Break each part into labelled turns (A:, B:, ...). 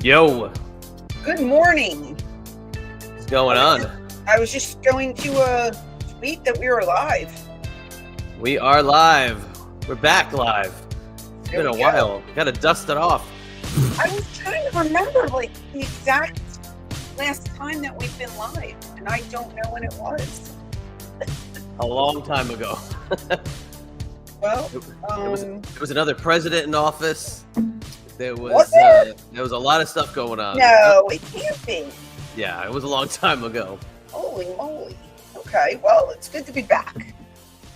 A: Yo,
B: Good morning.
A: what's going on?
B: I was just going to tweet that we were live.
A: We are live. We're back live. It's
B: There
A: been a
B: we go.
A: while. Gotta dust it off.
B: I was trying to remember like the exact last time that we've been live, and I don't know when it was.
A: A long time ago.
B: Well,
A: There was another president in office. There was
B: Was there?
A: There was a lot of stuff going on.
B: no, it can't be.
A: Yeah, it was a long time ago.
B: Holy moly. Okay, well, it's good to be back.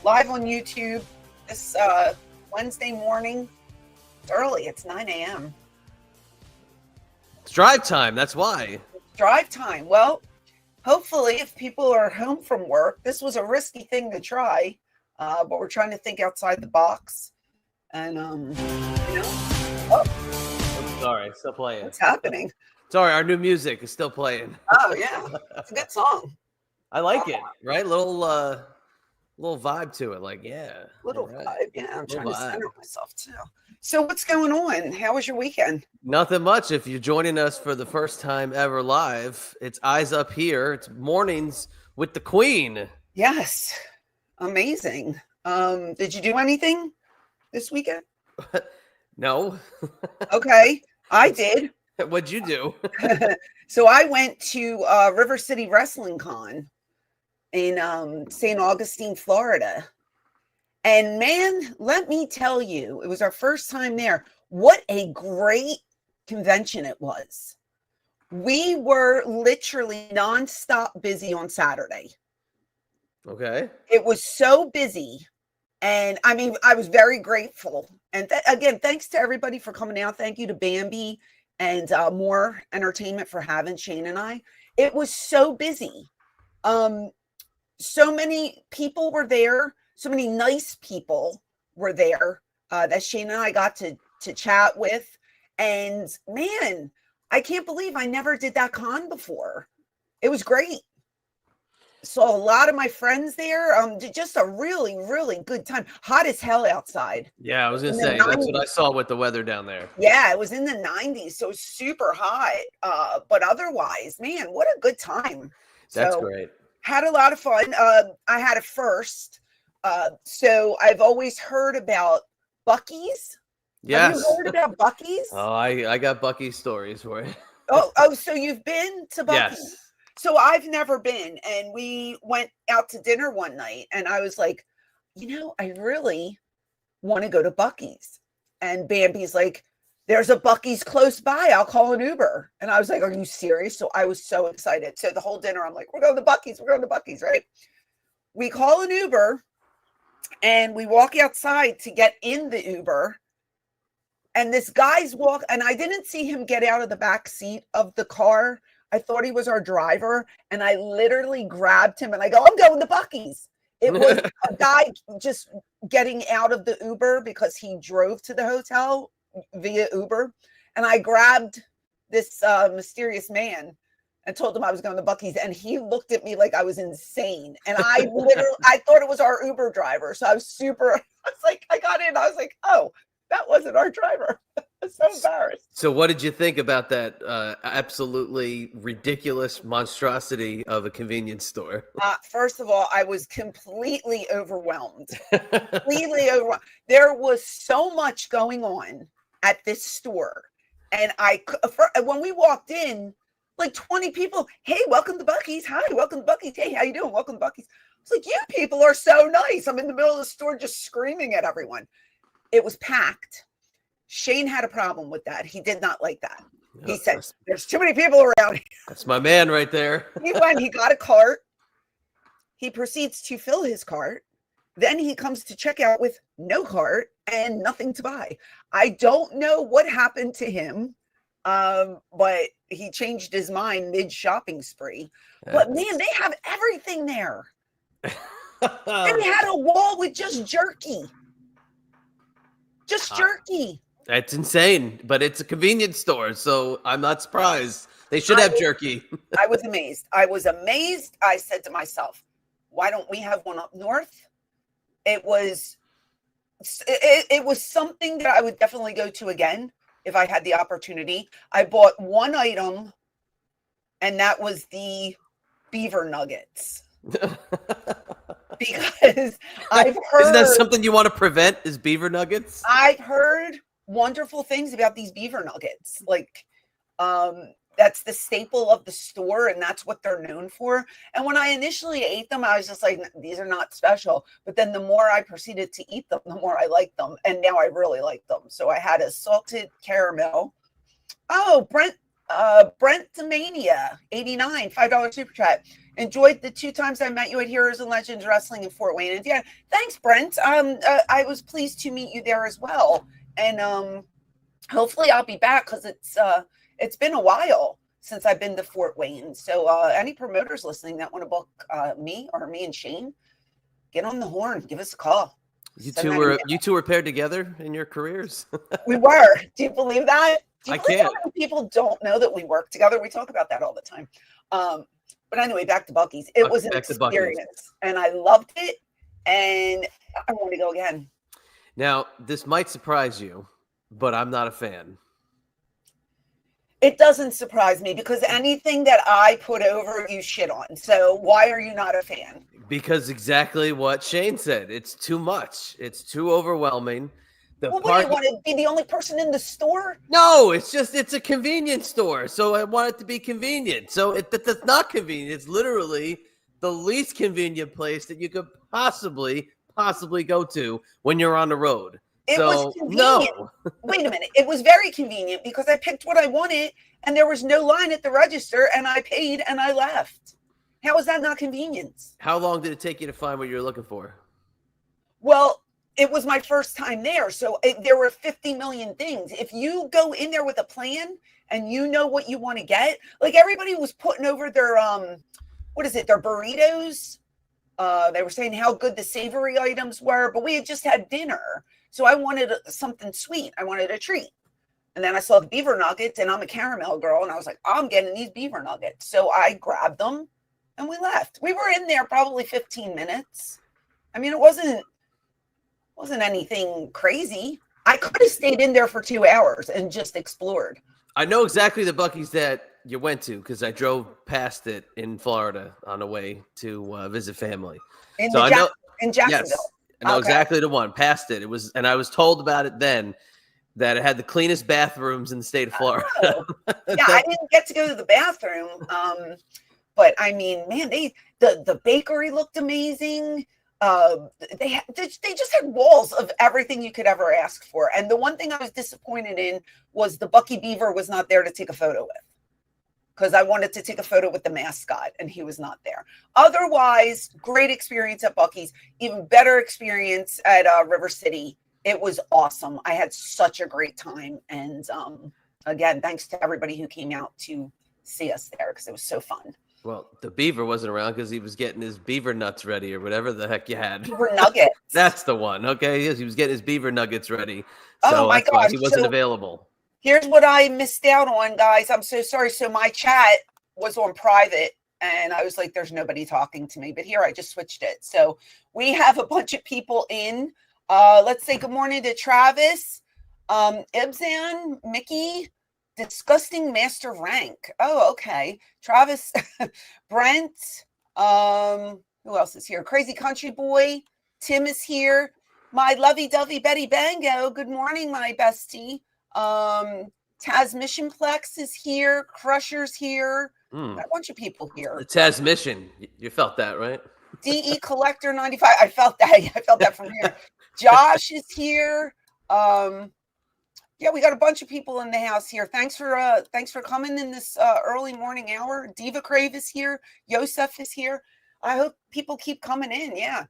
B: Live on YouTube this Wednesday morning. It's early. It's 9 a.m.
A: It's drive time. That's why.
B: Drive time. Well, hopefully, if people are home from work, this was a risky thing to try, but we're trying to think outside the box. And, oh,
A: Sorry, still playing.
B: what's happening?
A: Sorry, our new music is still playing.
B: Oh, yeah. It's a good song.
A: I like it. Right, little vibe to it. Like, yeah.
B: Little
A: all right.
B: vibe. Yeah, I'm trying to
A: vibe.
B: center myself, too. So what's going on? How was your weekend?
A: Nothing much. If you're joining us for the first time ever live, it's Eyes Up Here. It's mornings with the Queen.
B: Yes. Amazing. Did you do anything this weekend?
A: No.
B: Okay. I did.
A: What'd you do?
B: So I went to River City Wrestling Con in St. Augustine, Florida. And man, let me tell you, it was our first time there. What a great convention it was. We were literally nonstop busy on Saturday.
A: Okay.
B: It was so busy. And I mean, I was very grateful. And again, thanks to everybody for coming out. Thank you to Bambi and More Entertainment for having Shane and I. It was so busy. So many people were there. So many nice people were there that Shane and I got to chat with. And man, I can't believe I never did that con before. It was great. Saw a lot of my friends there. Just a really, really good time. Hot as hell outside.
A: Yeah, I was gonna
B: In the
A: say that's
B: 90s.
A: what I saw with the weather down there.
B: Yeah, it was in the 90s, so super hot. But otherwise, man, what a good time.
A: That's
B: So,
A: great.
B: had a lot of fun. I had a first. So I've always heard about Buc-ee's. Have
A: Yes.
B: you heard about Buc-ee's?
A: Oh, I got Buc-ee stories for you.
B: Oh, so you've been to Buc-ee's?
A: Yes.
B: So I've never been, and we went out to dinner one night, and I was like, I really want to go to Buc-ee's. And Bambi's like, there's a Buc-ee's close by. I'll call an Uber. And I was like, are you serious? So I was so excited. So the whole dinner, I'm like, we're going to Buc-ee's. We're going to Buc-ee's, right? We call an Uber, and we walk outside to get in the Uber. And this guy's and I didn't see him get out of the back seat of the car. I thought he was our driver, and I literally grabbed him and I go, I'm going to Buc-ee's. It was a guy just getting out of the Uber because he drove to the hotel via Uber. And I grabbed this mysterious man and told him I was going to Buc-ee's, and he looked at me like I was insane. And I thought it was our Uber driver. So I was like, I got in. I was like, oh, that wasn't our driver. I was so embarrassed.
A: So what did you think about that absolutely ridiculous monstrosity of a convenience store?
B: First of all, I was completely overwhelmed. Completely overwhelmed. There was so much going on at this store. And when we walked in, like 20 people, hey, welcome to Buc-ee's. Hi, welcome to Buc-ee's. Hey, how you doing? Welcome to Buc-ee's. It's like, you people are so nice. I'm in the middle of the store just screaming at everyone. It was packed. Shane had a problem with that. He did not like that. He said, there's too many people around here.
A: That's my man right there.
B: He got a cart. He proceeds to fill his cart. Then he comes to check out with no cart and nothing to buy. I don't know what happened to him, but he changed his mind mid-shopping spree. But man, they have everything there. They had a wall with just jerky. Just jerky.
A: That's insane, but it's a convenience store, so I'm not surprised. They should have jerky.
B: I was amazed. I said to myself, why don't we have one up north? It was something that I would definitely go to again. if I had the opportunity. I bought one item, and that was the beaver nuggets. Because I've heard...
A: Isn't that something you want to prevent, is beaver nuggets?
B: I've heard wonderful things about these beaver nuggets. Like, that's the staple of the store, and that's what they're known for. And when I initially ate them, I was just like, these are not special. But then the more I proceeded to eat them, the more I liked them. And now I really like them. So I had a salted caramel. Oh, Brent Mania 89, $5 super chat. Enjoyed the 2 times I met you at Heroes and Legends Wrestling in Fort Wayne. And yeah, thanks, Brent. I was pleased to meet you there as well. And hopefully I'll be back, because it's been a while since I've been to Fort Wayne. So any promoters listening that want to book me and Shane, get on the horn. Give us a call.
A: You two were paired together in your careers?
B: We were. Do you believe that?
A: I can't.
B: People don't know that we work together. We talk about that all the time. But anyway, back to Buc-ee's. It was an experience, and I loved it, and I want to go again.
A: Now, this might surprise you, but I'm not a fan.
B: It doesn't surprise me, because anything that I put over, you shit on. So why are you not a fan?
A: Because exactly what Shane said. It's too much. It's too overwhelming.
B: What do you want to be the only person in the store?
A: No, it's a convenience store. So I want it to be convenient. So that's not convenient. It's literally the least convenient place that you could possibly go to when you're on the road.
B: It was convenient. No. Wait a minute. It was very convenient, because I picked what I wanted, and there was no line at the register, and I paid and I left. How is that not convenience?
A: How long did it take you to find what you were looking for?
B: Well, it was my first time there, so there were 50 million things. If you go in there with a plan and you know what you want to get, like everybody was putting over their their burritos. They were saying how good the savory items were, but we had just had dinner, so I wanted something sweet. I wanted a treat, and then I saw the beaver nuggets, and I'm a caramel girl, and I was like, I'm getting these beaver nuggets. So I grabbed them, and we left. We were in there probably 15 minutes. I mean, it wasn't anything crazy. I could have stayed in there for 2 hours and just explored.
A: I know exactly the Buc-ee's that you went to, because I drove past it in Florida on the way to visit family.
B: In Jacksonville.
A: Yes, I know exactly the one. Past it. And I was told about it then, that it had the cleanest bathrooms in the state of Florida.
B: Oh. Yeah, I didn't get to go to the bathroom. But I mean, man, the bakery looked amazing. They just had walls of everything you could ever ask for. And the one thing I was disappointed in was the Buc-ee Beaver was not there to take a photo with, because I wanted to take a photo with the mascot, and he was not there. Otherwise, great experience at Buc-ee's. Even better experience at River City. It was awesome. I had such a great time. And again, thanks to everybody who came out to see us there, because it was so fun.
A: Well, the beaver wasn't around because he was getting his beaver nuts ready, or whatever the heck you had.
B: Beaver nuggets.
A: That's the one. Okay. Yes, he was getting his beaver nuggets ready.
B: So oh my gosh,
A: he wasn't available.
B: Here's what I missed out on, guys. I'm so sorry. So my chat was on private, and I was like, there's nobody talking to me. But here I just switched it. So we have a bunch of people in. Let's say good morning to Travis, Ibzan, Mickey, Disgusting Master Rank. Oh, okay. Travis, Brent, who else is here? Crazy Country Boy. Tim is here. My lovey-dovey Betty Bango. Good morning, my bestie. Taz Missionplex is here. Crusher's here. A bunch of people here.
A: The Taz Mission. You felt that, right?
B: DE Collector 95. I felt that. I felt that from here. Josh is here. Yeah, we got a bunch of people in the house here. Thanks for coming in this early morning hour. Diva Crave is here. Yosef is here. I hope people keep coming in. Yeah,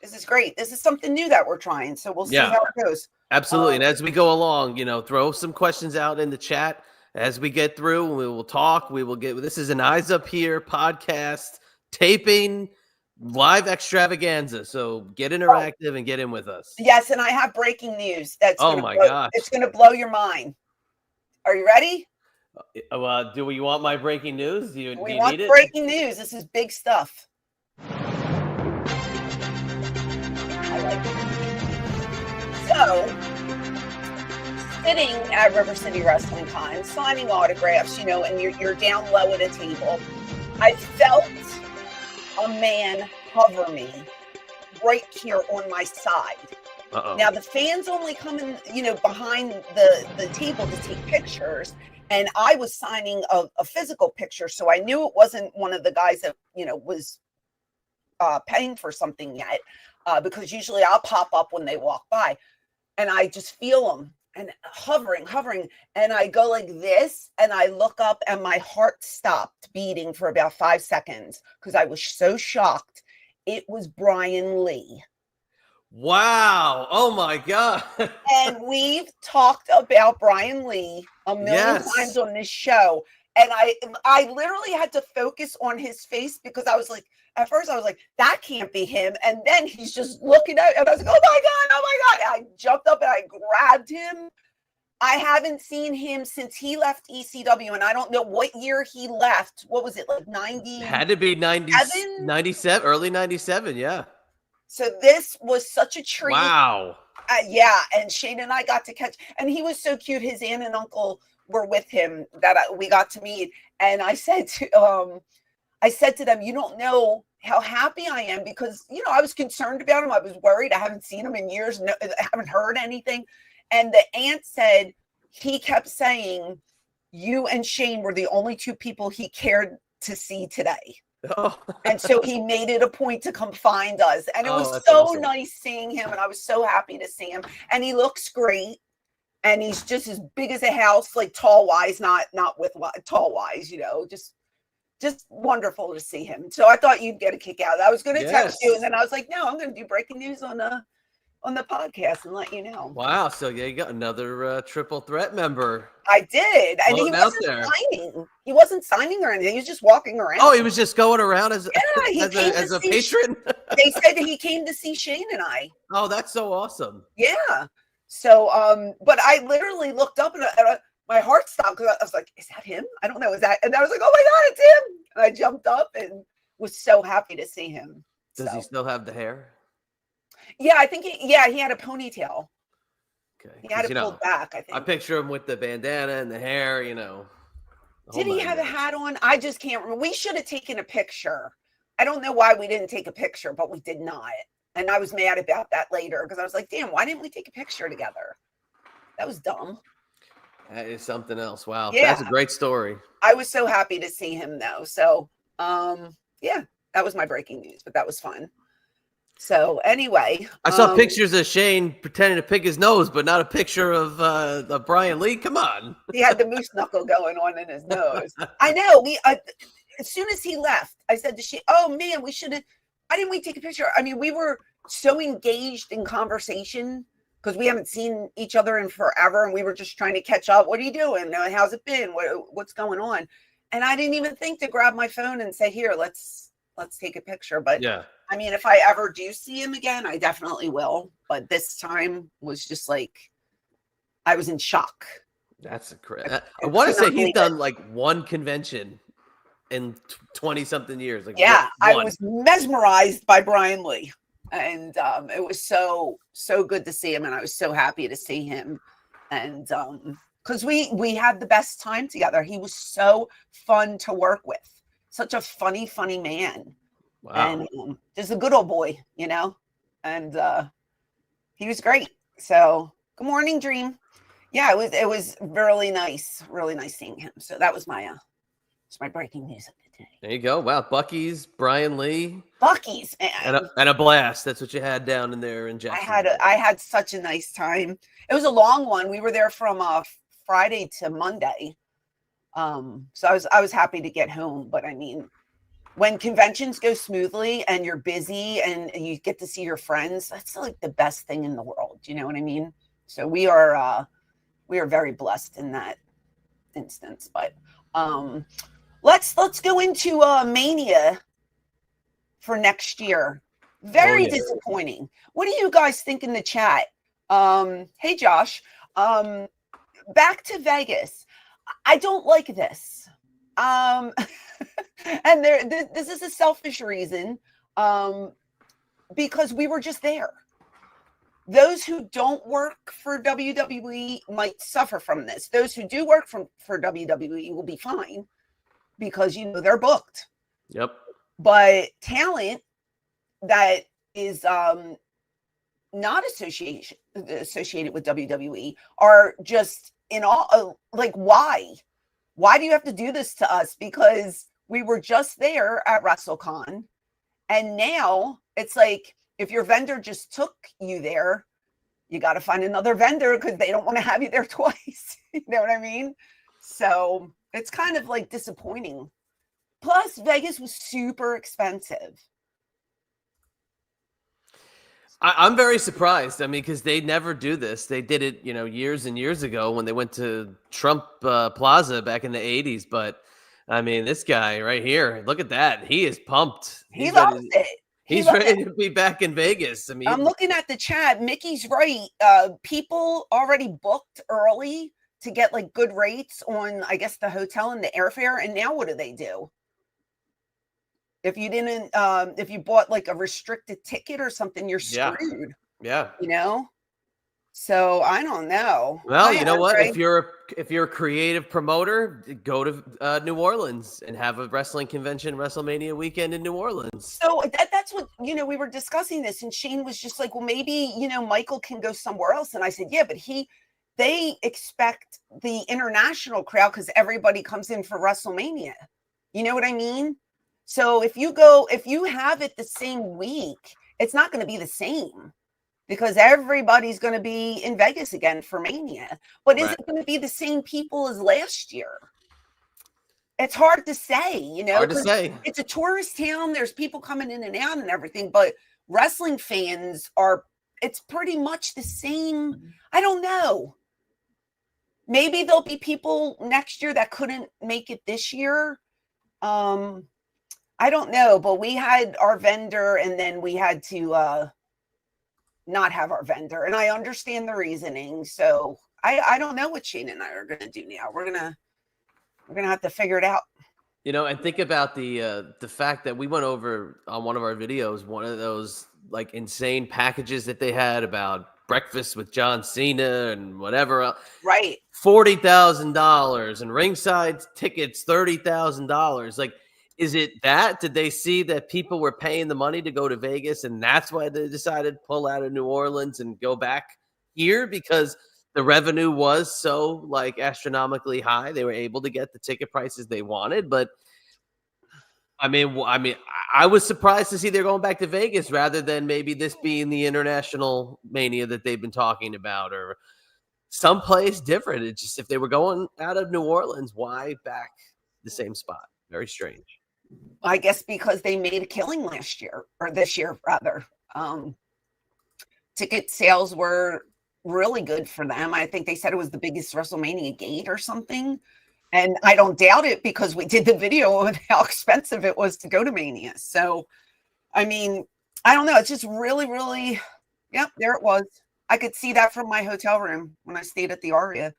B: this is great. This is something new that we're trying, so we'll see how it goes.
A: Absolutely. And as we go along, throw some questions out in the chat as we get through. We will talk. This is an Eyes Up Here podcast taping. Live extravaganza, so get interactive and get in with us.
B: Yes, and I have breaking news.
A: Gosh,
B: it's going to blow your mind. Are you ready?
A: Do you want my breaking news? Do you need it?
B: Breaking news. This is big stuff. I like it. So, sitting at River City Wrestling Con, signing autographs, and you're down low at a table. I felt a man hover me right here on my side.
A: Uh-oh.
B: Now the fans only come in, behind the table to take pictures, and I was signing a physical picture, so I knew it wasn't one of the guys that was paying for something yet, because usually I'll pop up when they walk by, and I just feel them and hovering, and I go like this, and I look up, and my heart stopped beating for about 5 seconds because I was so shocked. It was Brian Lee.
A: Wow. Oh my God.
B: And we've talked about Brian Lee a million times on this show. And I literally had to focus on his face because I was like, at first I was like, that can't be him. And then he's just looking at it, and I was like, oh my God. And I jumped up and I grabbed him. I haven't seen him since he left ECW, and I don't know what year he left. What was it, like 90?
A: Had to be 97, early 97, yeah.
B: So this was such a treat.
A: Wow.
B: Yeah, and Shane and I got to catch, and he was so cute. His aunt and uncle were with him that we got to meet, and I said to them, you don't know how happy I am, because I was concerned about him. I was worried. I haven't seen him in years. No, I haven't heard anything. And the aunt said he kept saying, you and Shane were the only two people he cared to see today.
A: Oh.
B: And so he made it a point to come find us. And it was so awesome. Nice seeing him. And I was so happy to see him. And he looks great. And he's just as big as a house, like tall wise, not with tall wise, just wonderful to see him. So I thought you'd get a kick out. I was going to text you. And then I was like, no, I'm going to do breaking news on the podcast and let you know.
A: Wow. So yeah, you got another triple threat member.
B: I did. And he wasn't signing. He wasn't signing or anything. He was just walking around.
A: Oh, he was just going around as a patron?
B: They said that he came to see Shane and I.
A: Oh, that's so awesome.
B: Yeah. So, but I literally looked up and my heart stopped because I was like, is that him? I don't know. Is that? And I was like, oh my God, it's him. And I jumped up and was so happy to see him.
A: Does he still have the hair?
B: Yeah, I think he had a ponytail.
A: Okay.
B: He had it pulled back, I think.
A: I picture him with the bandana and the hair,
B: Did he have a hat on? I just can't remember. We should have taken a picture. I don't know why we didn't take a picture, but we did not. And I was mad about that later because I was like, damn, why didn't we take a picture together? That was dumb.
A: That is something else. Wow.
B: Yeah.
A: That's a great story.
B: I was so happy to see him though. So, yeah, that was my breaking news, but that was fun. So anyway,
A: I saw pictures of Shane pretending to pick his nose, but not a picture of Brian Lee. Come on.
B: He had the moose knuckle going on in his nose. I know. As soon as he left, I said to Shane, oh man, we should have, why didn't we take a picture? I mean, we were so engaged in conversation because we haven't seen each other in forever. And we were just trying to catch up. What are you doing? How's it been? What's going on? And I didn't even think to grab my phone and say, here, let's take a picture. But yeah. I mean, if I ever do see him again, I definitely will. But this time was just like, I was in shock.
A: That's crazy. I want to say he's done like one convention in 20 something years. Like
B: yeah, I was mesmerized by Brian Lee. And it was so good to see him. And I was so happy to see him. And because we had the best time together. He was so fun to work with. Such a funny man. Wow. And just a good old boy, and he was great. So good morning, Dream. Yeah, it was really nice seeing him. So that was my breaking news of the day.
A: There you go. Wow, Buc-ee's, Brian Lee.
B: Buc-ee's
A: and a blast. That's what you had down in there in Jacksonville.
B: I had such a nice time. It was a long one. We were there from Friday to Monday. So I was happy to get home, but I mean, when conventions go smoothly and you're busy and you get to see your friends, that's like the best thing in the world. You know what I mean? So we are very blessed in that instance. But let's go into Mania for next year. Very disappointing. What do you guys think in the chat? Hey Josh, back to Vegas. I don't like this. And this is a selfish reason, because we were just there. those who don't work for WWE might suffer from this. Those who do work for WWE will be fine because, you know, they're booked.
A: Yep.
B: But talent that is not associated with WWE are just in all like, why? Why do you have to do this to us? Because we were just there at WrestleCon, and now it's like, if your vendor just took you there, you got to find another vendor because they don't want to have you there twice. You know what I mean? So it's kind of like disappointing. Plus, Vegas was super expensive.
A: I'm very surprised. I mean, because they never do this. They did it, you know, years and years ago when they went to Trump Plaza back in the 80s. But I mean, this guy right here, look at that. He is pumped.
B: He loves it.
A: He's ready to be back in Vegas. I mean,
B: I'm looking at the chat. Mickey's right. People already booked early to get like good rates on, I guess, the hotel and the airfare. And now what do? If you didn't, if you bought like a restricted ticket or something, you're screwed.
A: Yeah.
B: You know? So I don't know.
A: Well, you know what? If you're a creative promoter, go to New Orleans and have a wrestling convention, WrestleMania weekend in New Orleans.
B: So that's what, you know, we were discussing this, and Shane was just like, well, maybe, you know, Michael can go somewhere else. And I said, yeah, but they expect the international crowd because everybody comes in for WrestleMania. You know what I mean? So if you have it the same week, it's not going to be the same because everybody's going to be in Vegas again for Mania. But is it going to be the same people as last year? It's hard to say, you know.
A: Hard to say.
B: It's a tourist town. There's people coming in and out and everything, but wrestling fans it's pretty much the same. I don't know. Maybe there'll be people next year that couldn't make it this year. I don't know, but we had our vendor and then we had to not have our vendor. And I understand the reasoning. So I don't know what Shane and I are going to do now. We're going to have to figure it out.
A: You know, and think about the fact that we went over on one of our videos, one of those like insane packages that they had about breakfast with John Cena and whatever else.
B: Right.
A: $40,000 and ringside tickets, $30,000. Like, is it that? Did they see that people were paying the money to go to Vegas and that's why they decided to pull out of New Orleans and go back here because the revenue was so like astronomically high? They were able to get the ticket prices they wanted. But I mean, I was surprised to see they're going back to Vegas rather than maybe this being the international Mania that they've been talking about or someplace different. It's just if they were going out of New Orleans, why back the same spot? Very strange.
B: I guess because they made a killing last year or this year rather. Ticket sales were really good for them. I think they said it was the biggest WrestleMania gate or something. And I don't doubt it because we did the video of how expensive it was to go to Mania. So, I mean, I don't know. It's just really, really, yep, there it was. I could see that from my hotel room when I stayed at the Aria.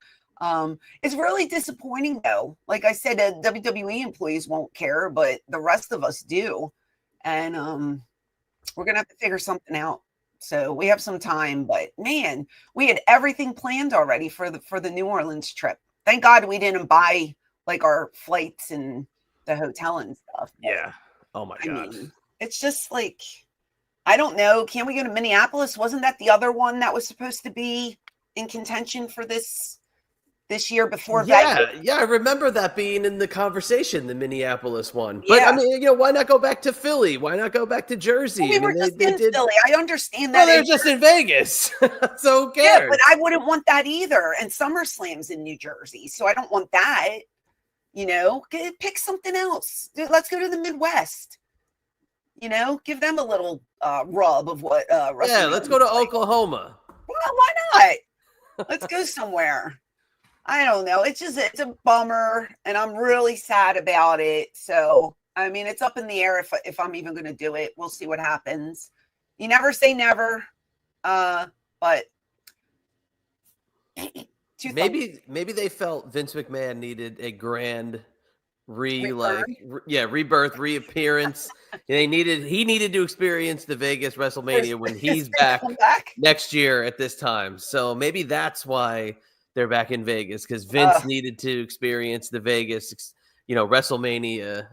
B: It's really disappointing though. Like I said, WWE employees won't care, but the rest of us do. And we're going to have to figure something out. So we have some time, but man, we had everything planned already for the New Orleans trip. Thank God we didn't buy like our flights and the hotel and stuff.
A: Yeah. Oh my God.
B: I mean, it's just like, I don't know. Can we go to Minneapolis? Wasn't that the other one that was supposed to be in contention for this year before Vegas?
A: Yeah, I remember that being in the conversation, the Minneapolis one. But I mean, you know, why not go back to Philly? Why not go back to Jersey?
B: Well, we were just in Philly. I understand that.
A: Well, they're just in Vegas. So who cares?
B: Yeah, but I wouldn't want that either. And SummerSlam's in New Jersey, so I don't want that. You know, pick something else. Let's go to the Midwest. You know, give them a little rub of what.
A: Yeah, let's go to Oklahoma.
B: Well, why not? Let's go somewhere. I don't know. It's a bummer, and I'm really sad about it. So, I mean, it's up in the air if I'm even going to do it. We'll see what happens. You never say never, but
A: maybe they felt Vince McMahon needed a grand rebirth, reappearance. He needed to experience the Vegas WrestleMania when he's back next year at this time. So maybe that's why they're back in Vegas, because Vince needed to experience the Vegas, WrestleMania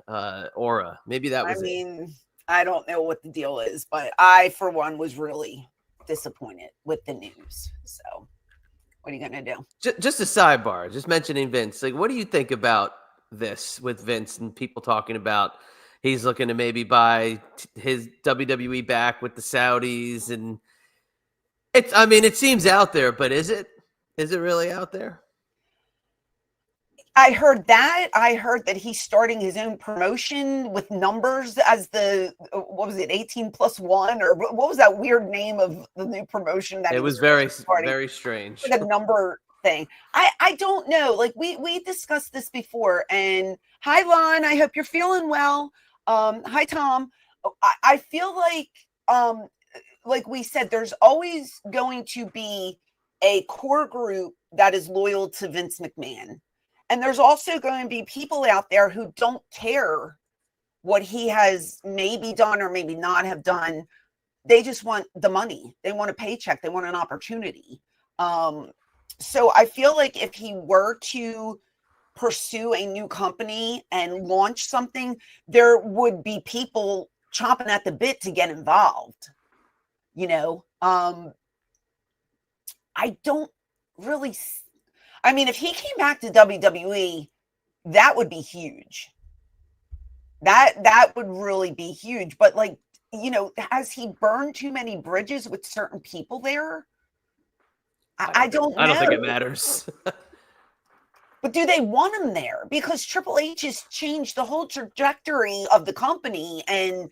A: aura. Maybe that was it.
B: I don't know what the deal is, but I, for one, was really disappointed with the news. So what are you going to do?
A: Just a sidebar, just mentioning Vince. Like, what do you think about this with Vince and people talking about he's looking to maybe buy his WWE back with the Saudis? And it seems out there, but is it really out there?
B: I heard that he's starting his own promotion with numbers as what was it, 18+1, or what was that weird name of the new promotion that
A: it was very strange.
B: The number thing. I don't know. Like we discussed this before. And hi, Lon. I hope you're feeling well. Hi, Tom. I feel like we said, there's always going to be a core group that is loyal to Vince McMahon. And there's also going to be people out there who don't care what he has maybe done or maybe not have done. They just want the money. They want a paycheck. They want an opportunity. So I feel like if he were to pursue a new company and launch something, there would be people chomping at the bit to get involved. I don't really. If he came back to WWE, that would be huge. That would really be huge. But has he burned too many bridges with certain people there? I don't know.
A: I don't think it matters.
B: But do they want him there? Because Triple H has changed the whole trajectory of the company. And,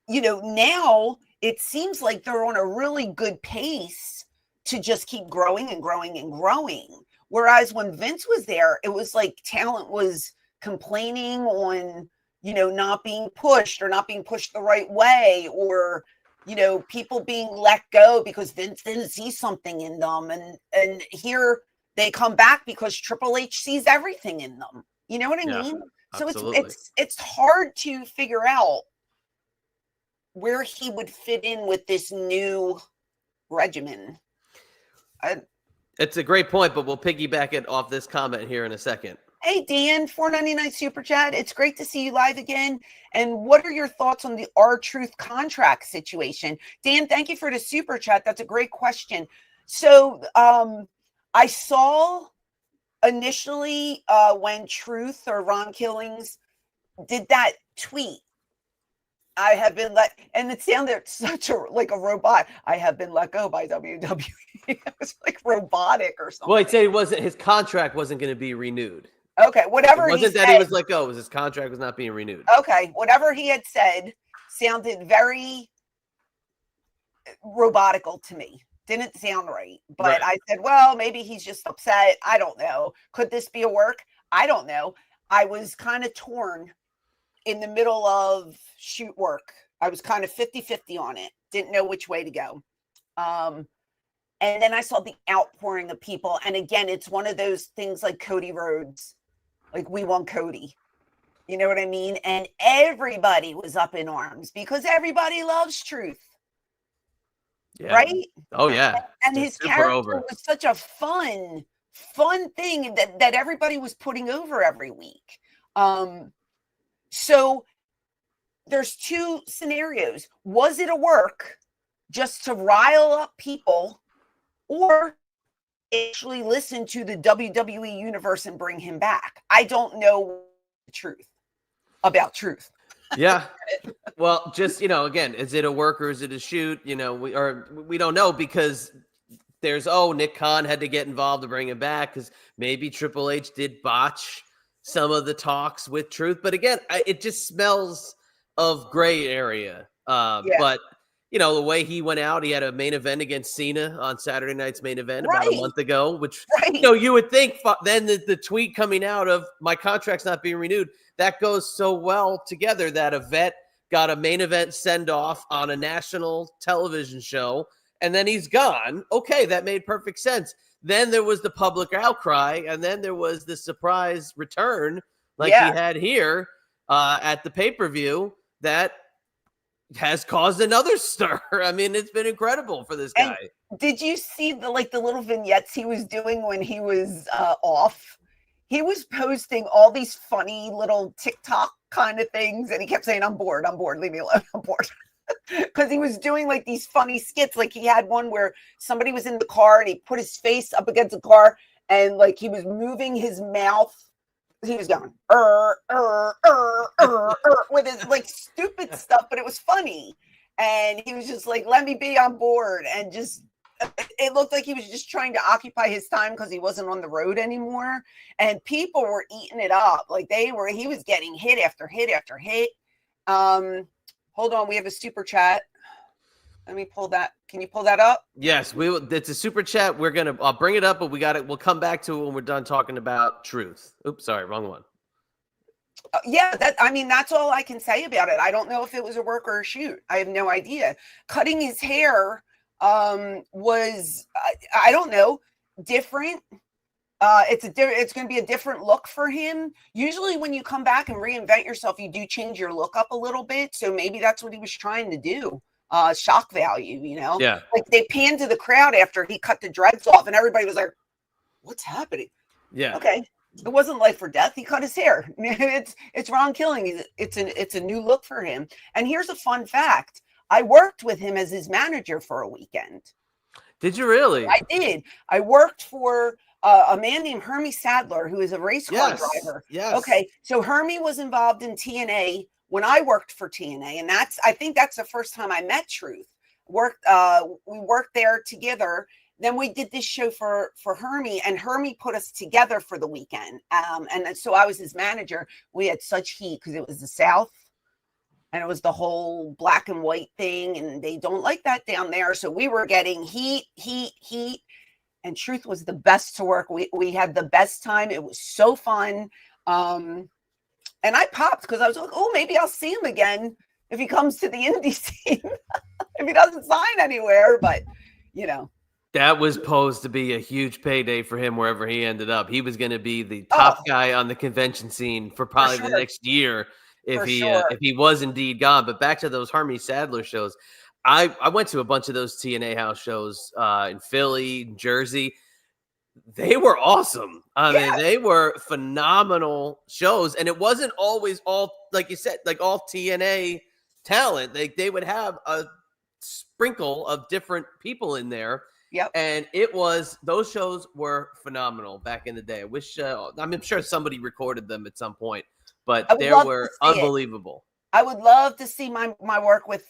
B: now it seems like they're on a really good pace to just keep growing and growing and growing. Whereas when Vince was there, it was like talent was complaining on, not being pushed or not being pushed the right way, or, people being let go because Vince didn't see something in them. And here they come back because Triple H sees everything in them. You know what I mean?
A: Absolutely.
B: So it's hard to figure out where he would fit in with this new regimen.
A: It's a great point, but we'll piggyback it off this comment here in a second.
B: Hey, Dan, $4.99 super chat. It's great to see you live again. And what are your thoughts on the R-Truth contract situation? Dan, thank you for the super chat. That's a great question. So I saw initially when Truth or Ron Killings did that tweet, I have been and it sounded such a robot. I have been let go by WWE. It was like robotic or something.
A: Well, he'd say his contract wasn't going to be renewed.
B: Okay, whatever.
A: It wasn't that he was let go. It was his contract was not being renewed.
B: Okay, whatever he had said sounded very robotical to me. Didn't sound right. But I said, well, maybe he's just upset. I don't know. Could this be a work? I don't know. I was kind of torn in the middle of shoot work. I was kind of 50-50 on it. Didn't know which way to go. And then I saw the outpouring of people. And again, it's one of those things like Cody Rhodes. Like, we want Cody. You know what I mean? And everybody was up in arms because everybody loves Truth.
A: Yeah.
B: Right?
A: Oh, yeah.
B: And his character was such a fun thing that everybody was putting over every week. So there's two scenarios. Was it a work just to rile up people, or actually listen to the WWE universe and bring him back? I don't know the truth about Truth.
A: Yeah. Well, just, again, is it a work or is it a shoot? We don't know, because there's, Nick Khan had to get involved to bring him back because maybe Triple H did botch some of the talks with Truth. But again, it just smells of gray area. But, the way he went out, he had a main event against Cena on Saturday night's main event about a month ago, which, you would think then the tweet coming out of my contract's not being renewed, that goes so well together that a vet got a main event send off on a national television show, and then he's gone. Okay, that made perfect sense. Then there was the public outcry, and then there was the surprise return like he had here at the pay-per-view that has caused another stir. I mean, it's been incredible for this guy.
B: And did you see the little vignettes he was doing when he was off? He was posting all these funny little TikTok kind of things, and he kept saying, I'm bored, leave me alone, I'm bored. Because he was doing like these funny skits. Like he had one where somebody was in the car and he put his face up against the car and like he was moving his mouth. He was going with his like stupid stuff, but it was funny. And he was just like, let me be on board. And just, it looked like he was just trying to occupy his time because he wasn't on the road anymore. And people were eating it up. Like he was getting hit after hit after hit. Hold on. We have a super chat. Let me pull that. Can you pull that up?
A: Yes, we will. It's a super chat. I'll bring it up, but we'll come back to it when we're done talking about truth. Oops, sorry, wrong one.
B: That's all I can say about it. I don't know if it was a work or a shoot. I have no idea. Cutting his hair was, I don't know, different. It's going to be a different look for him. Usually when you come back and reinvent yourself, you do change your look up a little bit. So maybe that's what he was trying to do. Shock value,
A: Yeah.
B: Like they panned to the crowd after he cut the dreads off and everybody was like, what's happening?
A: Yeah.
B: Okay. It wasn't life or death. He cut his hair. It's Ron Killing. It's a new look for him. And here's a fun fact. I worked with him as his manager for a weekend.
A: Did you really?
B: I did. I worked for a man named Hermie Sadler, who is a race car driver.
A: Yes.
B: Okay. So Hermie was involved in TNA when I worked for TNA. And I think that's the first time I met Truth. We worked there together. Then we did this show for Hermie, and Hermie put us together for the weekend. And so I was his manager. We had such heat because it was the South and it was the whole black and white thing. And they don't like that down there. So we were getting heat. And Truth was the best to work. We had the best time. It was so fun. And I popped because I was like, oh, maybe I'll see him again if he comes to the indie scene, if he doesn't sign anywhere. But,
A: that was posed to be a huge payday for him wherever he ended up. He was going to be the top guy on the convention scene for probably the next year if he was indeed gone. But back to those Hermie Sadler shows. I went to a bunch of those TNA house shows in Philly, Jersey. They were awesome. I mean, they were phenomenal shows. And it wasn't always all, like you said, like all TNA talent. They would have a sprinkle of different people in there.
B: Yep.
A: And those shows were phenomenal back in the day. I wish, I'm sure somebody recorded them at some point, but they were unbelievable.
B: I would love to see my work with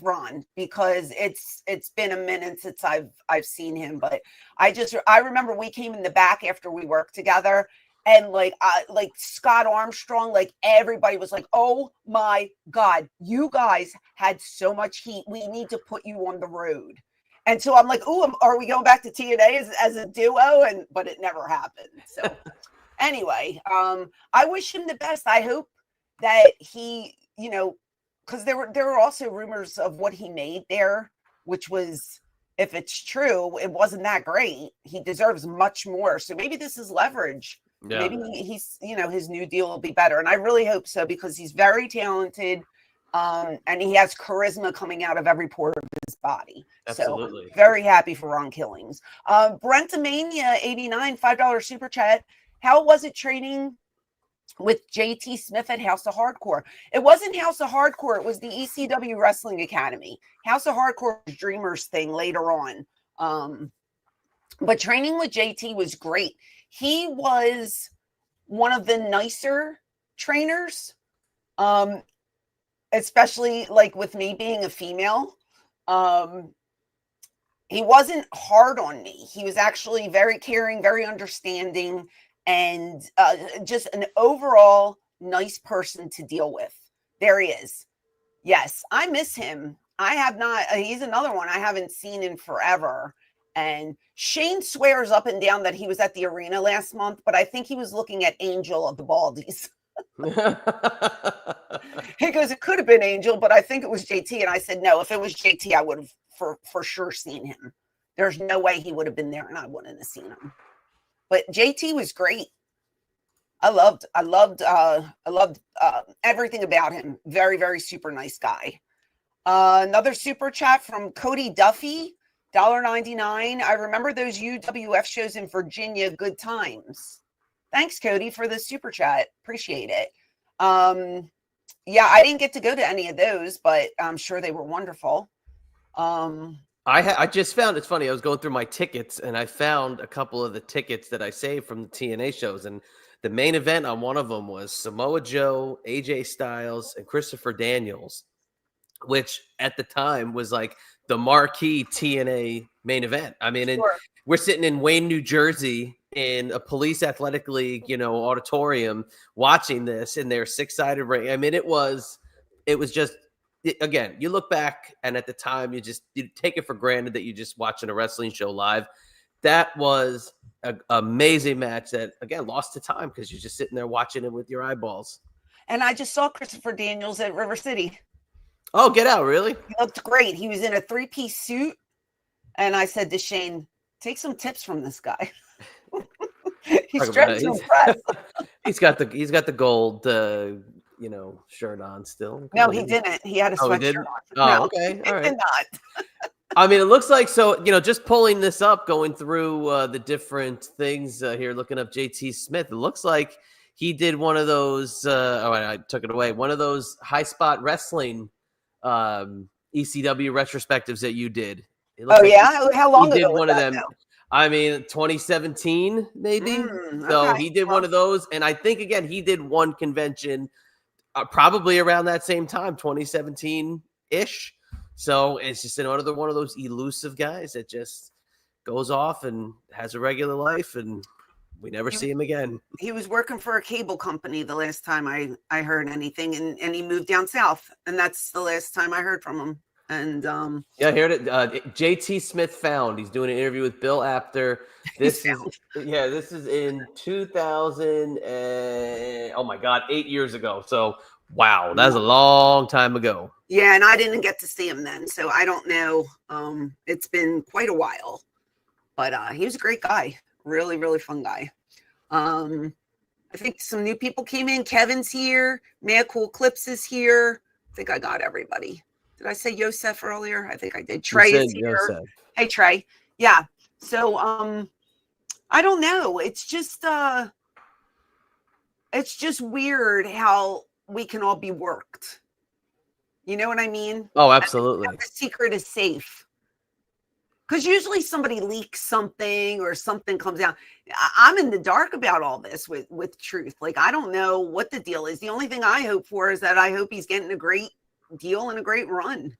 B: Ron because it's been a minute since I've seen him, but I remember we came in the back after we worked together and like Scott Armstrong, like everybody was like, oh my God, you guys had so much heat. We need to put you on the road. And so I'm like, oh, are we going back to TNA as a duo? But it never happened. So anyway, I wish him the best. I hope that he, because there were also rumors of what he made there, which was, if it's true, it wasn't that great. He deserves much more. So maybe this is leverage. Yeah. Maybe he's, his new deal will be better. And I really hope so because he's very talented. And he has charisma coming out of every pore of his body.
A: Absolutely.
B: So very happy for Ron Killings. Brentamania 89, $5 super chat. How was it training with JT Smith at House of Hardcore? It wasn't House of Hardcore. It was the ECW Wrestling Academy. House of Hardcore was Dreamer's thing later on. But training with JT was great. He was one of the nicer trainers. Especially like with me being a female, he wasn't hard on me. He was actually very caring, very understanding, and just an overall nice person to deal with. There he is. Yes, I miss him. I have not. He's another one I haven't seen in forever. And Shane swears up and down that he was at the arena last month, but I think he was looking at Angel of the Baldies. He goes, it could have been Angel, but I think it was JT. And I said, no, if it was JT, I would have for sure seen him. There's no way he would have been there and I wouldn't have seen him. But JT was great. I loved everything about him. Very, very super nice guy. Another super chat from Cody Duffy, $1.99. I remember those UWF shows in Virginia. Good times. Thanks, Cody, for the super chat. Appreciate it. Yeah, I didn't get to go to any of those, but I'm sure they were wonderful.
A: I just found, it's funny, I was going through my tickets and I found a couple of the tickets that I saved from the TNA shows, and the main event on one of them was Samoa Joe, AJ Styles, and Christopher Daniels, which at the time was like the marquee TNA main event. I mean,
B: Sure.
A: we're sitting in Wayne, New Jersey in a police athletic league, auditorium watching this in their six-sided ring. I mean, it was just, again, you look back and at the time you take it for granted that you're just watching a wrestling show live. That was an amazing match that, again, lost to time because you're just sitting there watching it with your eyeballs.
B: And I just saw Christopher Daniels at River City.
A: Oh, get out, really?
B: He looked great. He was in a three-piece suit. And I said to Shane, take some tips from this guy. He's trying to impress.
A: He's got the gold shirt on still.
B: No, he didn't. He had a sweatshirt on.
A: Oh,
B: no,
A: okay. All right.
B: He did not.
A: I mean, it looks like, so, just pulling this up, going through the different things here, looking up JT Smith, it looks like he did one of those, I took it away, one of those high spot wrestling ECW retrospectives that you did.
B: Oh, yeah? How long ago
A: did one of them?
B: Now?
A: I mean, 2017, maybe. So he did one of those. And I think, again, he did one convention probably around that same time, 2017-ish. So it's just another one of those elusive guys that just goes off and has a regular life, and we never see him again.
B: He was working for a cable company the last time I heard anything, and he moved down south, and that's the last time I heard from him. And
A: yeah, here it is. JT Smith found. He's doing an interview with Bill Apter. This is in 2000. Oh my God, 8 years ago. So wow, that's a long time ago.
B: Yeah, and I didn't get to see him then, so I don't know. It's been quite a while, but he was a great guy. Really, really fun guy. I think some new people came in. Kevin's here. Mad Cool Clips is here. I think I got everybody. Did I say Yosef earlier? I think I did. Trey is here. Yosef. Hey, Trey. Yeah. So, I don't know. It's just weird how we can all be worked. You know what I mean?
A: Oh, absolutely.
B: The secret is safe. Because usually somebody leaks something or something comes out. I'm in the dark about all this with truth. Like, I don't know what the deal is. The only thing I hope for is that I hope he's getting a great deal and a great run.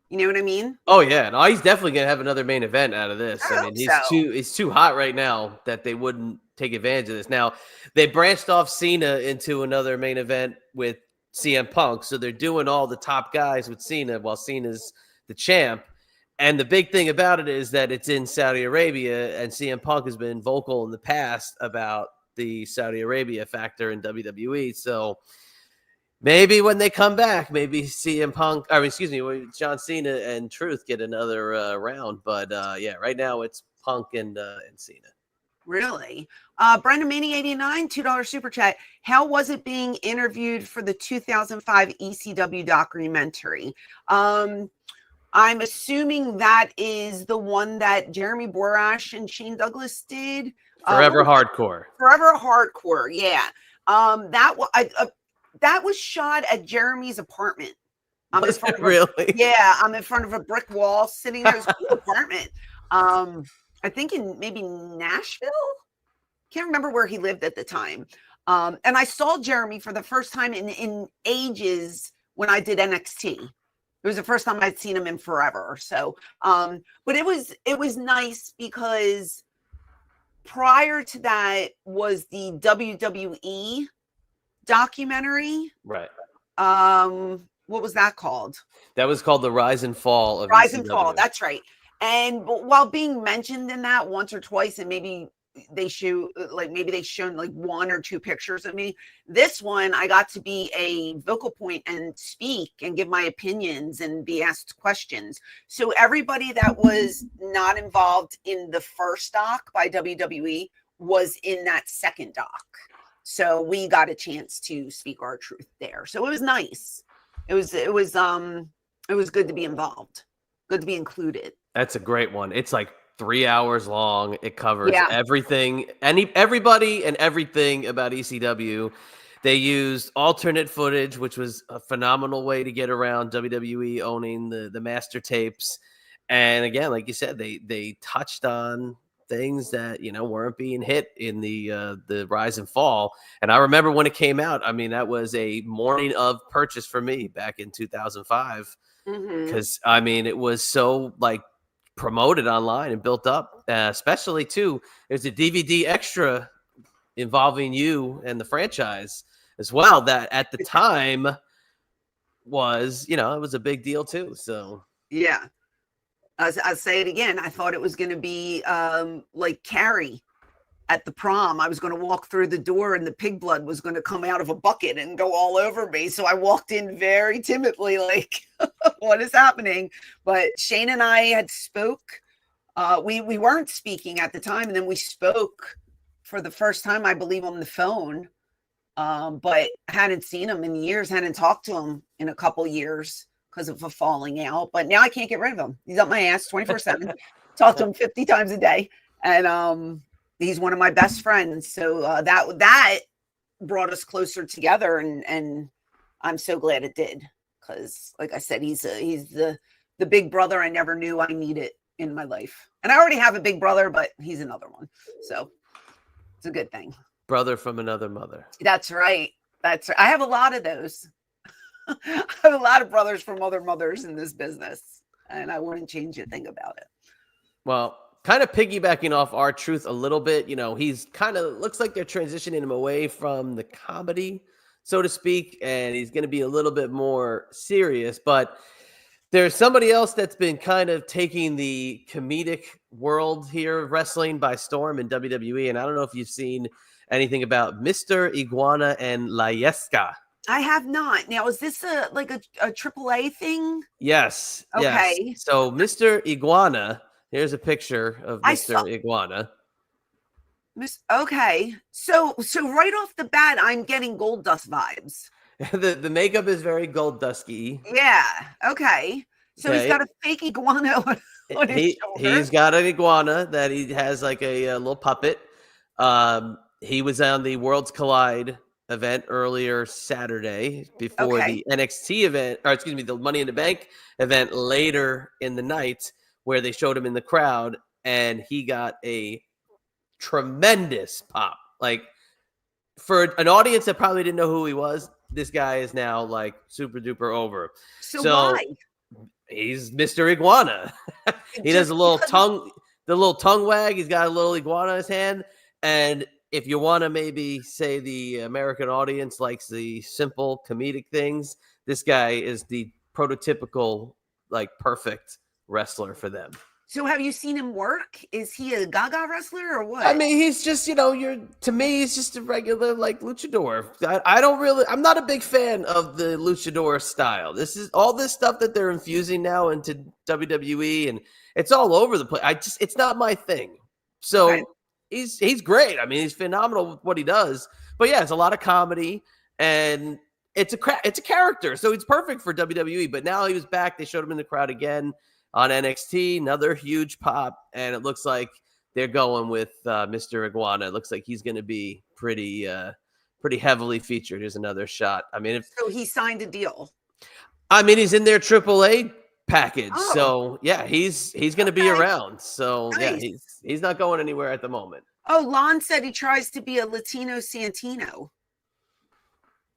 B: You know what I mean?
A: Oh yeah, no, he's definitely gonna have another main event out of this. I mean, he's too hot right now that they wouldn't take advantage of this. Now they branched off Cena into another main event with CM Punk, so they're doing all the top guys with Cena while Cena's the champ. And the big thing about it is that it's in Saudi Arabia, and CM Punk has been vocal in the past about the Saudi Arabia factor in WWE. So maybe when they come back, maybe CM Punk, John Cena and Truth get another round. But yeah, right now it's Punk and Cena. Really?
B: Brenda Maney 89, $2 super chat. How was it being interviewed for the 2005 ECW documentary? I'm assuming that is the one that Jeremy Borash and Shane Douglas did.
A: Forever Hardcore.
B: Forever Hardcore, yeah. That was shot at Jeremy's apartment.
A: Really?
B: Yeah, I'm in front of a brick wall sitting there. It's a cool apartment. I think in maybe Nashville. Can't remember where he lived at the time. And I saw Jeremy for the first time in ages when I did NXT. It was the first time I'd seen him in forever or so. But it was nice because prior to that was the WWE documentary.
A: Right.
B: What was that called?
A: That was called The Rise and Fall of
B: Rise
A: ECW.
B: and Fall. That's right. And while being mentioned in that once or twice, and maybe they shown like one or two pictures of me. This one, I got to be a vocal point and speak and give my opinions and be asked questions. So everybody that was not involved in the first doc by WWE was in that second doc. So we got a chance to speak our truth there. So it was nice. It was good to be involved, good to be included.
A: That's a great one. It's like 3 hours long. It covers
B: Yeah.
A: everything, everybody and everything about ECW. They used alternate footage, which was a phenomenal way to get around WWE owning the master tapes. And again, like you said, they touched on things that weren't being hit in the rise and fall. And I remember when it came out. I mean, that was a morning of purchase for me back in 2005, because I mean, it was so like promoted online and built up, especially too. There's a DVD extra involving you and the franchise as well, that at the time was, it was a big deal too. So
B: yeah, I'll say it again. I thought it was going to be like Carrie at the prom. I was going to walk through the door and the pig blood was going to come out of a bucket and go all over me. So I walked in very timidly, like, what is happening? But Shane and I had spoke. We weren't speaking at the time, and then we spoke for the first time, I believe, on the phone. But hadn't seen him in years, hadn't talked to him in a couple years because of a falling out. But now I can't get rid of him. He's up my ass 24/7. Talk to him 50 times a day. And he's one of my best friends. So that brought us closer together, and I'm so glad it did. Because, like I said, he's the big brother I never knew I needed in my life. And I already have a big brother, but he's another one. So it's a good thing.
A: Brother from another mother.
B: That's right. That's right. I have a lot of those. I have a lot of brothers from other mothers in this business, and I wouldn't change a thing about it.
A: Well, kind of piggybacking off our truth a little bit, he's kind of looks like they're transitioning him away from the comedy, so to speak, and he's going to be a little bit more serious. But there's somebody else that's been kind of taking the comedic world here of wrestling by storm in WWE, and I don't know if you've seen anything about Mr. Iguana and La Yesca.
B: I have not. Now, is this a AAA thing?
A: Yes.
B: Okay.
A: Yes. So Mr. Iguana, here's a picture of Mr. Iguana.
B: Okay. So right off the bat, I'm getting Gold Dust vibes.
A: the makeup is very Gold Dusky.
B: Yeah. Okay. So he's got a fake iguana on his shoulder.
A: He's got an iguana that he has like a little puppet. He was on the Worlds Collide event earlier Saturday before the NXT event, or excuse me, the Money in the Bank event later in the night, where they showed him in the crowd, and he got a tremendous pop. Like, for an audience that probably didn't know who he was, this guy is now like super duper over.
B: So why?
A: He's Mr. Iguana. He does the little tongue wag. He's got a little iguana in his hand. And if you want to maybe say the American audience likes the simple comedic things, this guy is the prototypical, like, perfect wrestler for them.
B: So have you seen him work? Is he a Gaga wrestler or what?
A: I mean, he's just, to me, he's just a regular, like, luchador. I'm not a big fan of the luchador style. This is all this stuff that they're infusing now into WWE, and it's all over the place. It's not my thing. So right. He's great. I mean, he's phenomenal with what he does. But yeah, it's a lot of comedy, and it's a character. So he's perfect for WWE. But now he was back. They showed him in the crowd again on NXT, another huge pop, and it looks like they're going with Mr. Iguana. It looks like he's going to be pretty heavily featured. Here's another shot. I mean,
B: so he signed a deal.
A: I mean, he's in their AAA package, so yeah, he's going to be around. So nice. Yeah, he's not going anywhere at the moment.
B: Oh, Lon said he tries to be a Latino Santino.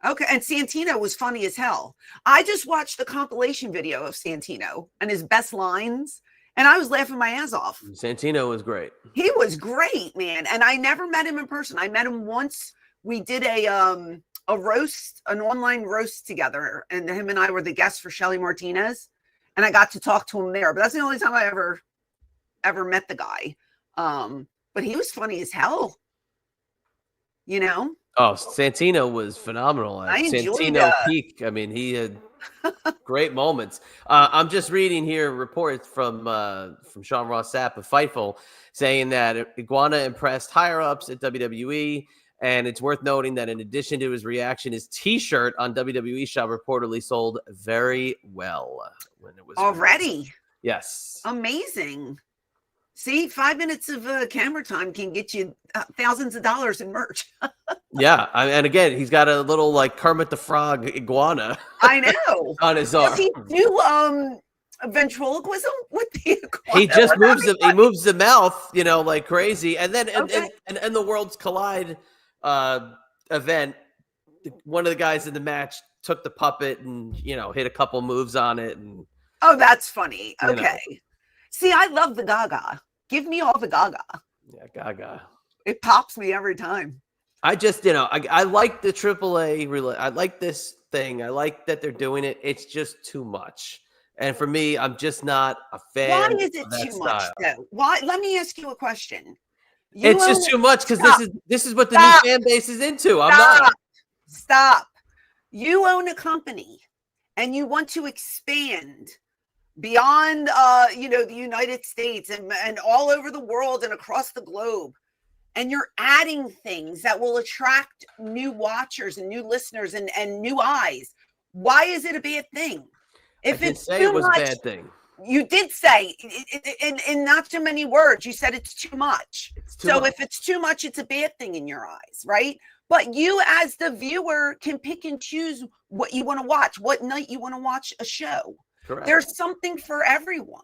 B: Okay, and Santino was funny as hell. I just watched the compilation video of Santino and his best lines, and I was laughing my ass off.
A: Santino was great.
B: He was great, man. And I never met him in person. I met him once. We did a roast, an online roast together, and him and I were the guests for Shelly Martinez, and I got to talk to him there. But that's the only time I ever met the guy. But he was funny as hell.
A: Oh, Santino was phenomenal. Santino peak. I mean, he had great moments. I'm just reading here reports from Sean Ross Sapp of Fightful saying that Iguana impressed higher ups at WWE, And it's worth noting that in addition to his reaction, his T-shirt on WWE Shop reportedly sold very well when it was
B: already
A: released. Yes,
B: amazing. See, 5 minutes of camera time can get you thousands of dollars in merch.
A: Yeah, and again, he's got a little like Kermit the Frog iguana.
B: I know.
A: On his arm.
B: Does he do ventriloquism with the iguana?
A: He just moves the he moves the mouth, like crazy. And then and the Worlds Collide event, one of the guys in the match took the puppet and hit a couple moves on it. And
B: oh, that's funny. Okay. See, I love the Gaga. Give me all the Gaga.
A: Yeah, Gaga.
B: It pops me every time.
A: I just, I like the AAA. I like this thing. I like that they're doing it. It's just too much. And for me, I'm just not a fan.
B: Why is it too much, though? Why? Let me ask you a question.
A: It's just too much because this is what the new fan base is into. I'm not.
B: Stop. You own a company and you want to expand beyond the United States and all over the world and across the globe, and you're adding things that will attract new watchers and new listeners and new eyes. Why is it a bad thing?
A: If it's too it was much, a bad thing.
B: You did say in not too many words, you said it's too much. If it's too much, it's a bad thing in your eyes, right? But you as the viewer can pick and choose what you want to watch, what night you want to watch a show.
A: Correct.
B: There's something for everyone.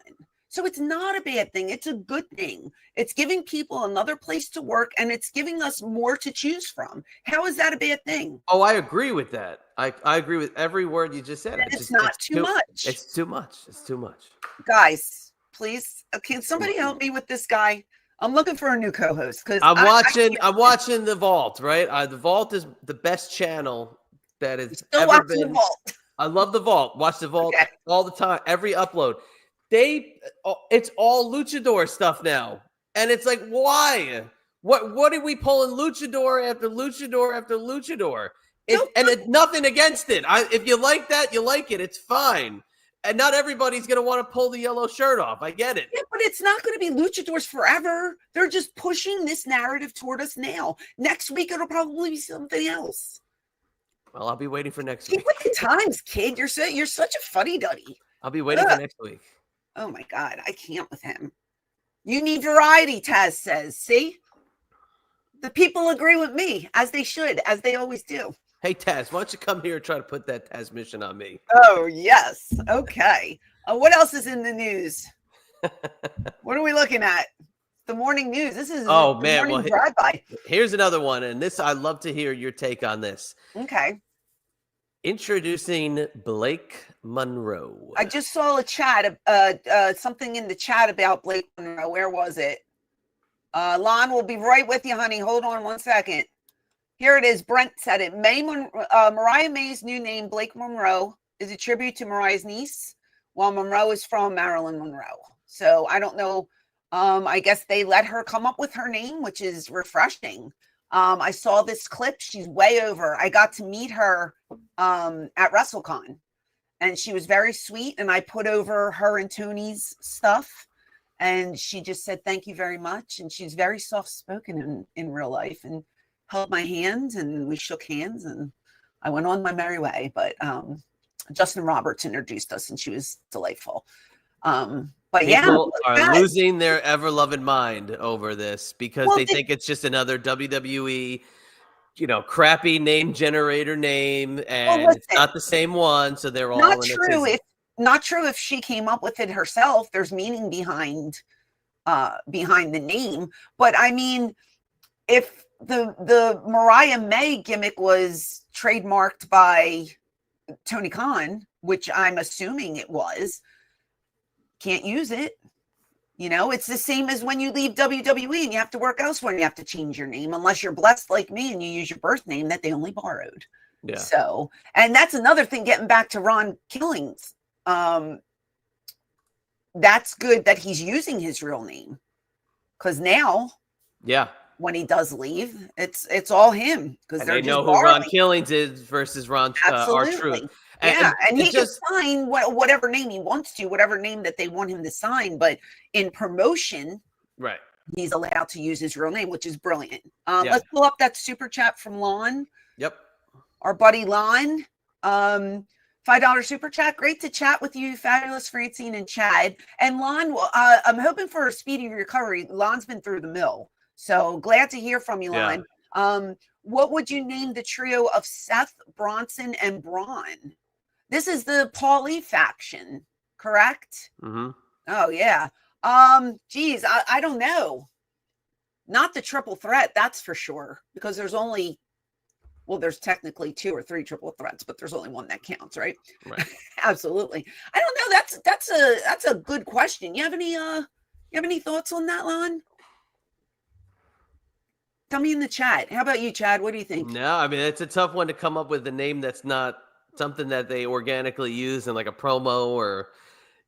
B: So it's not a bad thing. It's a good thing. It's giving people another place to work, and it's giving us more to choose from. How is that a bad thing?
A: Oh, I agree with that. I agree with every word you just said.
B: It's not too much.
A: It's too much. It's too much.
B: Guys, please, can somebody help me with this guy? I'm looking for a new co-host because
A: I'm watching The Vault, right? The Vault is the best channel that has ever been. The Vault. I love The Vault. Watch The Vault all the time. Every upload. It's all luchador stuff now. And it's like, why? What are we pulling luchador after luchador after luchador? It's nothing against it. If you like that, you like it. It's fine. And not everybody's going to want to pull the yellow shirt off. I get it.
B: Yeah, but it's not going to be luchadors forever. They're just pushing this narrative toward us now. Next week, it'll probably be something else.
A: Well, I'll be waiting for next week.
B: Keep with the times, kid. You're such a fuddy-duddy.
A: I'll be waiting for next week.
B: Oh, my God. I can't with him. You need variety, Taz says. See? The people agree with me, as they should, as they always do.
A: Hey, Taz, why don't you come here and try to put that Taz mission on me?
B: Oh, yes. Okay. What else is in the news? What are we looking at? The morning news. This is
A: man.
B: Well, drive-by.
A: Here's another one, and this I'd love to hear your take on this.
B: Okay.
A: Introducing Blake Monroe.
B: I just saw a chat, something in the chat about Blake Monroe. Where was it? Lon will be right with you, honey. Hold on one second. Here it is. Brent said it. Mariah May's new name, Blake Monroe, is a tribute to Mariah's niece, while Monroe is from Marilyn Monroe. So I don't know. I guess they let her come up with her name, which is refreshing. I saw this clip. She's way over. I got to meet her at WrestleCon, and she was very sweet. And I put over her and Tony's stuff, and she just said, "Thank you very much." And she's very soft-spoken in real life, and held my hand, and we shook hands, and I went on my merry way. But Justin Roberts introduced us, and she was delightful. But
A: people are losing their ever-loving mind over this because they think it's just another WWE, crappy name generator name, and it's not the same one. So they're all
B: not true. Not true if she came up with it herself. There's meaning behind the name. But I mean, if the Mariah May gimmick was trademarked by Tony Khan, which I'm assuming it was, can't use it. It's the same as when you leave WWE and you have to work elsewhere and you have to change your name, unless you're blessed like me and you use your birth name that they only borrowed.
A: Yeah.
B: So, and that's another thing, getting back to Ron Killings. That's good that he's using his real name, because now, when he does leave, it's all him, because
A: they know who Ron Killings is versus Ron R-Truth.
B: And he can sign whatever name he wants to, whatever name that they want him to sign. But in promotion,
A: right,
B: he's allowed to use his real name, which is brilliant.
A: Yeah.
B: Let's pull up that super chat from Lon.
A: Yep.
B: Our buddy Lon. $5 super chat. Great to chat with you, fabulous Francine and Chad. And Lon, I'm hoping for a speedy recovery. Lon's been through the mill. So glad to hear from you, Lon. Yeah. What would you name the trio of Seth, Bronson, and Braun? This is the Paulie faction, correct?
A: Mm-hmm.
B: Oh, yeah. Geez, I don't know. Not the triple threat, that's for sure. Because there's only, well, there's technically 2 or 3 triple threats, but there's only one that counts, right?
A: Right.
B: Absolutely. I don't know. That's a good question. You have any thoughts on that, Lon? Tell me in the chat. How about you, Chad? What do you think?
A: No, I mean, it's a tough one to come up with a name that's not something that they organically use in like a promo or,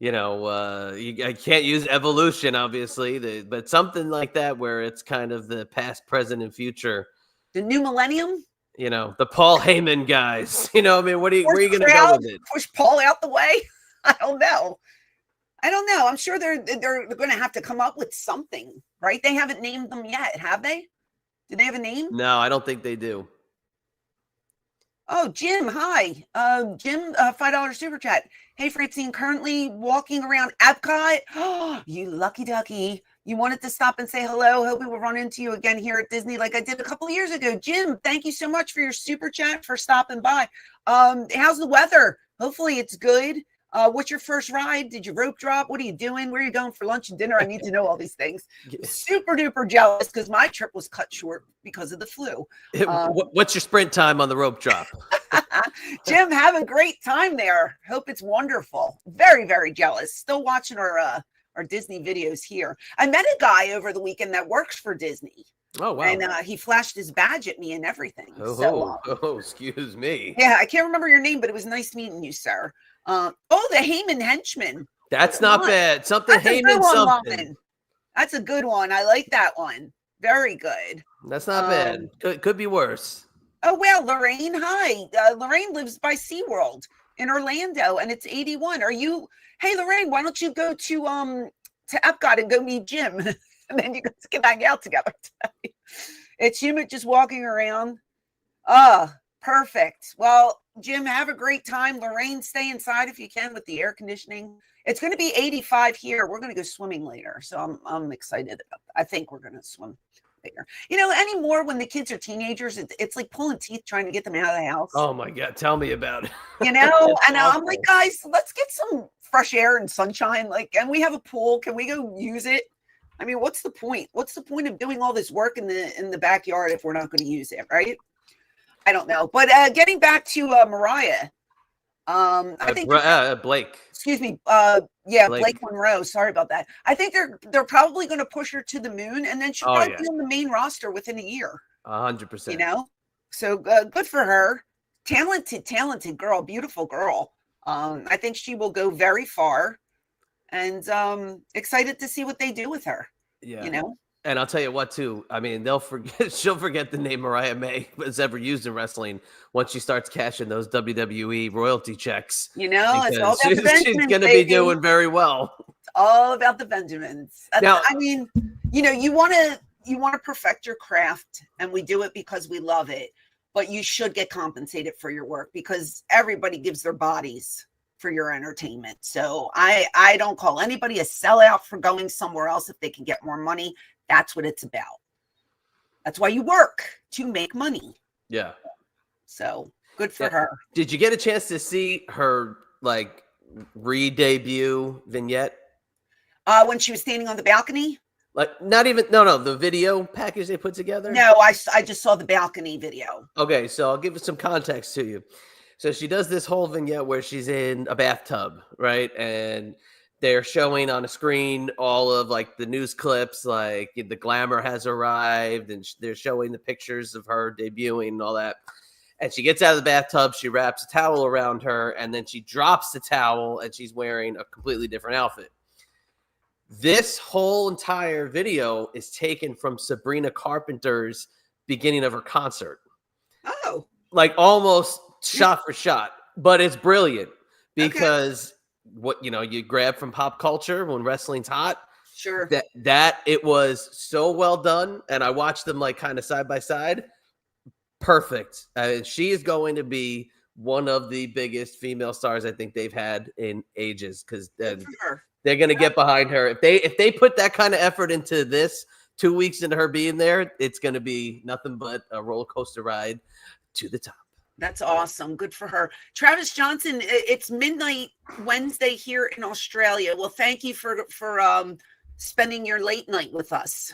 A: I can't use Evolution, obviously, but something like that where it's kind of the past, present, and future.
B: The new millennium?
A: The Paul Heyman guys. Where are you going to go with it?
B: Push Paul out the way? I don't know. I'm sure they're going to have to come up with something, right? They haven't named them yet, have they? Do they have a name?
A: No, I don't think they do.
B: Oh, Jim, hi. Jim, $5 super chat. Hey, Francine, currently walking around Epcot. Oh, you lucky ducky. You wanted to stop and say hello. Hope we will run into you again here at Disney like I did a couple of years ago. Jim, thank you so much for your super chat, for stopping by. How's the weather? Hopefully it's good. What's your first ride? Did you rope drop? What are you doing? Where are you going for lunch and dinner? I need to know all these things. Super duper jealous because my trip was cut short because of the flu.
A: What's your sprint time on the rope drop?
B: Jim, have a great time there. Hope it's wonderful. Very, very jealous. Still watching our Disney videos here. I met a guy over the weekend that works for Disney.
A: Oh, wow.
B: And he flashed his badge at me and everything.
A: Excuse me.
B: Yeah, I can't remember your name, but it was nice meeting you, sir. The Heyman henchman.
A: That's not bad. Something Heyman something.
B: That's a good one. I like that one. Very good.
A: That's not bad. Could be worse.
B: Oh, well, Lorraine, hi. Lorraine lives by SeaWorld in Orlando, and it's 81. Hey, Lorraine, why don't you go to Epcot and go meet Jim? And then you guys can hang out together. It's Jim just walking around. Perfect. Well, Jim, have a great time. Lorraine, stay inside if you can with the air conditioning. It's going to be 85 here. We're going to go swimming later. So I'm excited about that. I think we're going to swim later. Anymore when the kids are teenagers, it's like pulling teeth trying to get them out of the house.
A: Oh my God. Tell me about it.
B: And I'm like, guys, let's get some fresh air and sunshine. And we have a pool. Can we go use it? I mean, what's the point? What's the point of doing all this work in the backyard if we're not going to use it, right? I don't know. But getting back to Mariah, I think
A: Blake.
B: Excuse me. Blake Monroe. Sorry about that. I think they're probably going to push her to the moon, and then she'll probably be on the main roster within a year.
A: 100%.
B: So good for her. Talented girl, beautiful girl. I think she will go very far. And excited to see what they do with her.
A: Yeah. And I'll tell you what, too. I mean, she'll forget the name Mariah May was ever used in wrestling once she starts cashing those WWE royalty checks.
B: It's all about the Benjamins,
A: she's going to be doing very well.
B: It's all about the Benjamins. Now, I mean, you want to perfect your craft, and we do it because we love it. But you should get compensated for your work because everybody gives their bodies for your entertainment. So I don't call anybody a sellout for going somewhere else if they can get more money. That's what it's about. That's why you work, to make money.
A: Yeah.
B: So good for her.
A: Did you get a chance to see her re-debut vignette?
B: When she was standing on the balcony?
A: The video package they put together?
B: No, I just saw the balcony video.
A: Okay, so I'll give some context to you. So she does this whole vignette where she's in a bathtub, right? And they're showing on a screen all of the news clips, the glamour has arrived, and they're showing the pictures of her debuting and all that. And she gets out of the bathtub, she wraps a towel around her, and then she drops the towel, and she's wearing a completely different outfit. This whole entire video is taken from Sabrina Carpenter's beginning of her concert.
B: Oh.
A: Almost shot for shot, but it's brilliant because what you grab from pop culture when wrestling's hot,
B: Sure.
A: That it was so well done, and I watched them like kind of side by side. Perfect. She is going to be one of the biggest female stars I think they've had in ages, because they're going to get behind her. If they put that kind of effort into this 2 weeks into her being there, it's going to be nothing but a roller coaster ride to the top.
B: That's awesome. Good for her. Travis Johnson, it's midnight Wednesday here in Australia. Well, thank you for spending your late night with us,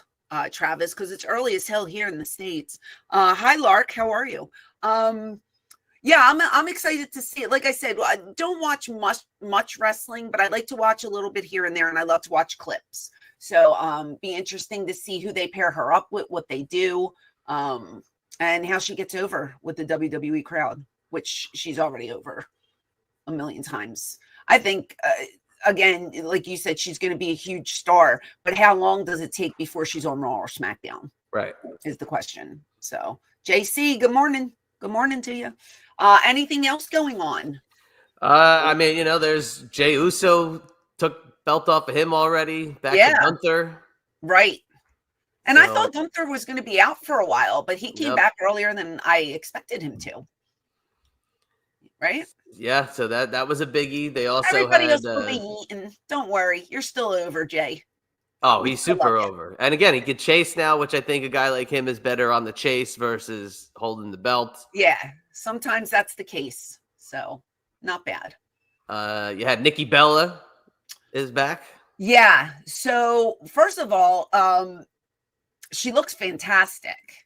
B: Travis, because it's early as hell here in the States. Hi, Lark. How are you? Yeah, I'm excited to see it. Like I said, I don't watch much wrestling, but I like to watch a little bit here and there, and I love to watch clips. So be interesting to see who they pair her up with, what they do, and how she gets over with the WWE crowd, which she's already over a million times. I think, again, like you said, she's going to be a huge star, but how long does it take before she's on Raw or SmackDown?
A: Right.
B: Is the question. So, JC, good morning. Good morning to you. Anything else going on?
A: I mean, there's Jey Uso took belt off of him already. Back to Gunther.
B: Right. And I thought Gunther was going to be out for a while, but he came back earlier than I expected him to. Right?
A: Yeah, so that was a biggie. They also
B: everybody else will be eating. Don't worry, you're still over, Jay.
A: Oh, he's super over. And again, he could chase now, which I think a guy like him is better on the chase versus holding the belt.
B: Yeah, sometimes that's the case. So not bad.
A: You had Nikki Bella is back.
B: Yeah. So first of all, she looks fantastic.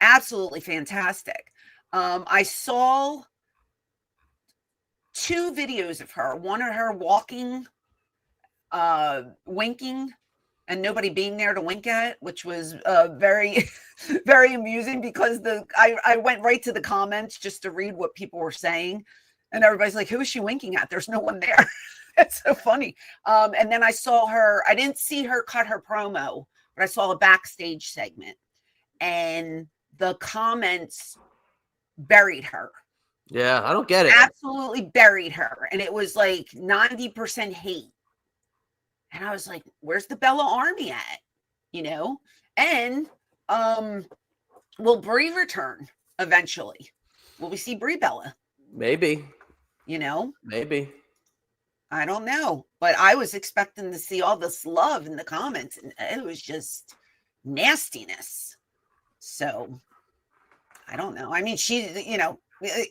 B: Absolutely fantastic. I saw 2 videos of her. One of her walking, winking, and nobody being there to wink at, which was very, very amusing, because I went right to the comments just to read what people were saying, and everybody's like, "Who is she winking at? There's no one there." It's so funny. And then I saw her. I didn't see her cut her promo, but I saw a backstage segment, and the comments buried her.
A: Yeah, I don't get it.
B: Absolutely buried her. And it was like 90% hate. And I was like, where's the Bella Army at? And will Brie return eventually? Will we see Brie Bella?
A: Maybe.
B: Maybe. I don't know. But I was expecting to see all this love in the comments, and it was just nastiness. So I don't know. I mean, she,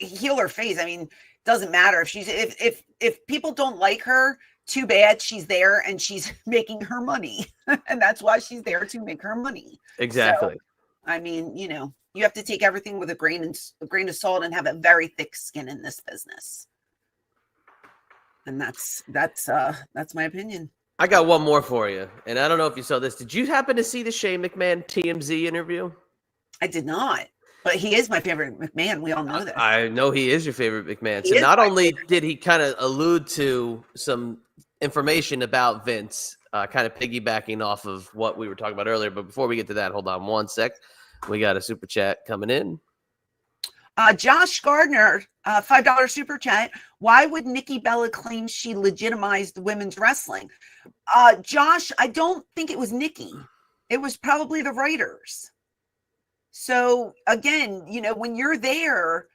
B: heel or face. I mean, doesn't matter if people don't like her, too bad. She's there and she's making her money, and that's why she's there, to make her money.
A: Exactly.
B: So, I mean, you have to take everything with a grain of salt and have a very thick skin in this business. And that's my opinion.
A: I got one more for you, and I don't know if you saw this. Did you happen to see the Shane McMahon TMZ interview?
B: I did not. But he is my favorite McMahon. We all know that.
A: I know he is your favorite McMahon. So not only did he kind of allude to some information about Vince, kind of piggybacking off of what we were talking about earlier. But before we get to that, hold on one sec. We got a super chat coming in.
B: Josh Gardner, $5 super chat. Why would Nikki Bella claim she legitimized women's wrestling? Josh, I don't think it was Nikki. It was probably the writers. So again, when you're there,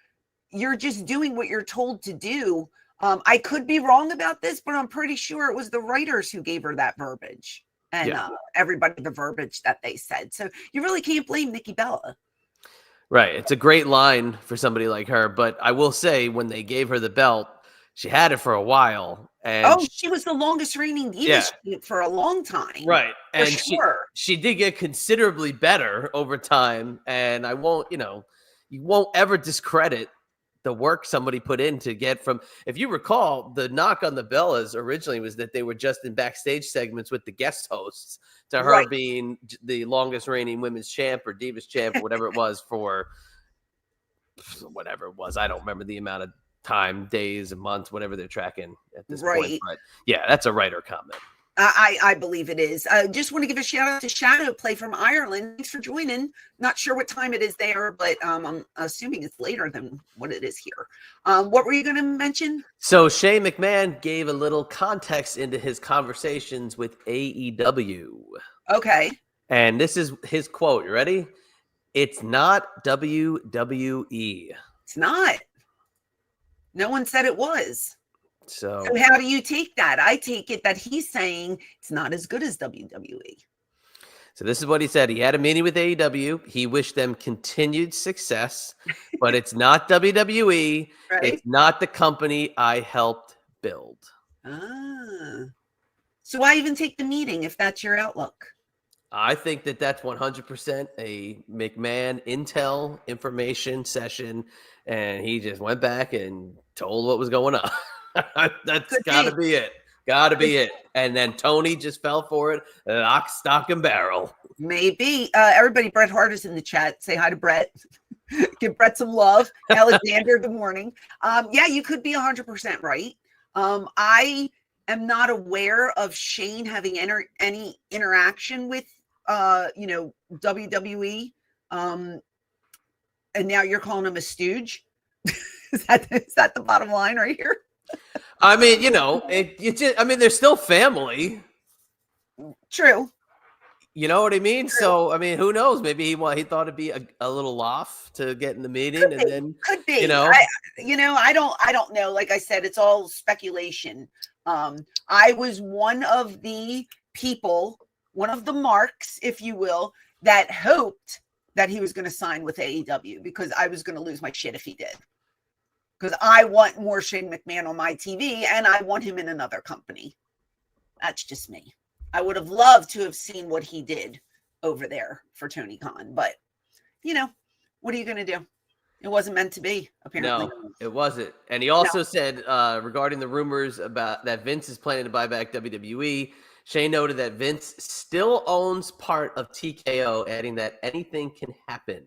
B: you're just doing what you're told to do. I could be wrong about this, but I'm pretty sure it was the writers who gave her that verbiage, and everybody the verbiage that they said. So you really can't blame Nikki Bella.
A: Right. It's a great line for somebody like her. But I will say, when they gave her the belt, she had it for a while. And
B: she was the longest reigning diva for a long time.
A: Right. And she did get considerably better over time. And I won't, you won't ever discredit the work somebody put in to get from, if you recall, the knock on the Bellas originally was that they were just in backstage segments with the guest hosts, to her being the longest reigning women's champ or divas champ or whatever it was for whatever it was. I don't remember the amount of time, days, and months, whatever they're tracking at this point. But yeah, that's a writer comment.
B: I believe it is. I just want to give a shout out to Shadow Play from Ireland. Thanks for joining. Not sure what time it is there, but I'm assuming it's later than what it is here. What were you going to mention?
A: So Shane McMahon gave a little context into his conversations with AEW.
B: Okay.
A: And this is his quote. You ready? It's not WWE.
B: It's not. No one said it was.
A: So
B: how do you take that? I take it that he's saying it's not as good as WWE.
A: So this is what he said. He had a meeting with AEW. He wished them continued success, but it's not WWE.
B: Right?
A: It's not the company I helped build.
B: So why even take the meeting if that's your outlook?
A: I think that that's 100% a McMahon intel information session, and he just went back and told what was going on. That's got to be it. Got to be it. And then Tony just fell for it, lock, stock, and barrel.
B: Maybe. Everybody, Bret Hart is in the chat. Say hi to Bret. Give Bret some love. Alexander, good morning. Yeah, you could be 100% right. I am not aware of Shane having any interaction with, WWE. And now you're calling him a stooge. Is that the bottom line right here?
A: I mean, they're still family.
B: True.
A: You know what I mean?
B: True.
A: So, I mean, who knows? Maybe he thought it'd be a little off to get in the meeting,
B: could be. I don't know. Like I said, it's all speculation. I was one of the people, one of the marks, if you will, that hoped that he was going to sign with AEW because I was going to lose my shit if he did. Because I want more Shane McMahon on my TV and I want him in another company. That's just me. I would have loved to have seen what he did over there for Tony Khan. But, what are you going to do? It wasn't meant to be, apparently.
A: No, it wasn't. And he also said regarding the rumors about that Vince is planning to buy back WWE, Shane noted that Vince still owns part of TKO, adding that anything can happen.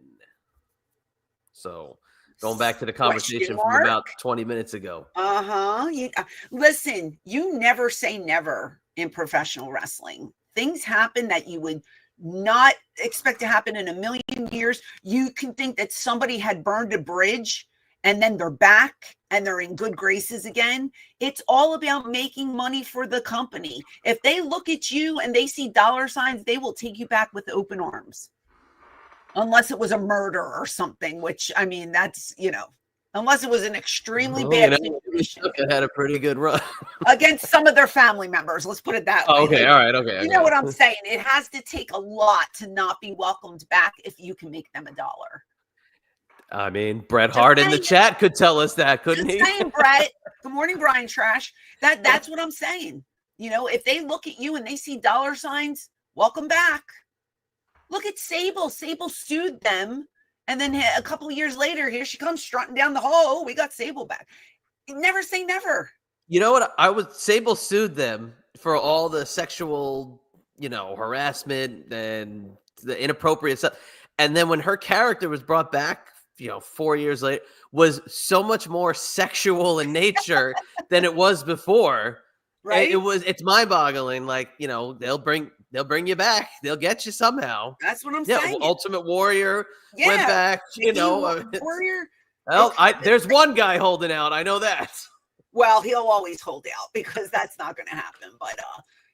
A: So... going back to the conversation from about 20 minutes ago.
B: Listen, you never say never in professional wrestling. Things happen that you would not expect to happen in a million years. You can think that somebody had burned a bridge and then they're back and they're in good graces again. It's all about making money for the company. If they look at you and they see dollar signs, they will take you back with open arms. Unless it was a murder or something, which, I mean, that's, unless it was an extremely bad situation.
A: It had a pretty good run.
B: Against some of their family members. Let's put it that way.
A: Okay, all right, okay.
B: You know what I'm saying? It has to take a lot to not be welcomed back if you can make them $1.
A: I mean, Bret Hart in the chat could tell us that, couldn't he?
B: Saying, Bret. Good morning, Brian Trash. That's what I'm saying. If they look at you and they see dollar signs, welcome back. Look at Sable. Sable sued them. And then a couple of years later, here she comes strutting down the hall. Oh, we got Sable back. Never say never.
A: You know what? Sable sued them for all the sexual, harassment and the inappropriate stuff. And then when her character was brought back, 4 years later, was so much more sexual in nature than it was before. Right. It's mind-boggling. Like, they'll bring you back. They'll get you somehow.
B: That's what I'm saying.
A: Ultimate Warrior went back.
B: Warrior.
A: Well, there's one guy holding out. I know that.
B: Well, he'll always hold out because that's not going to happen. But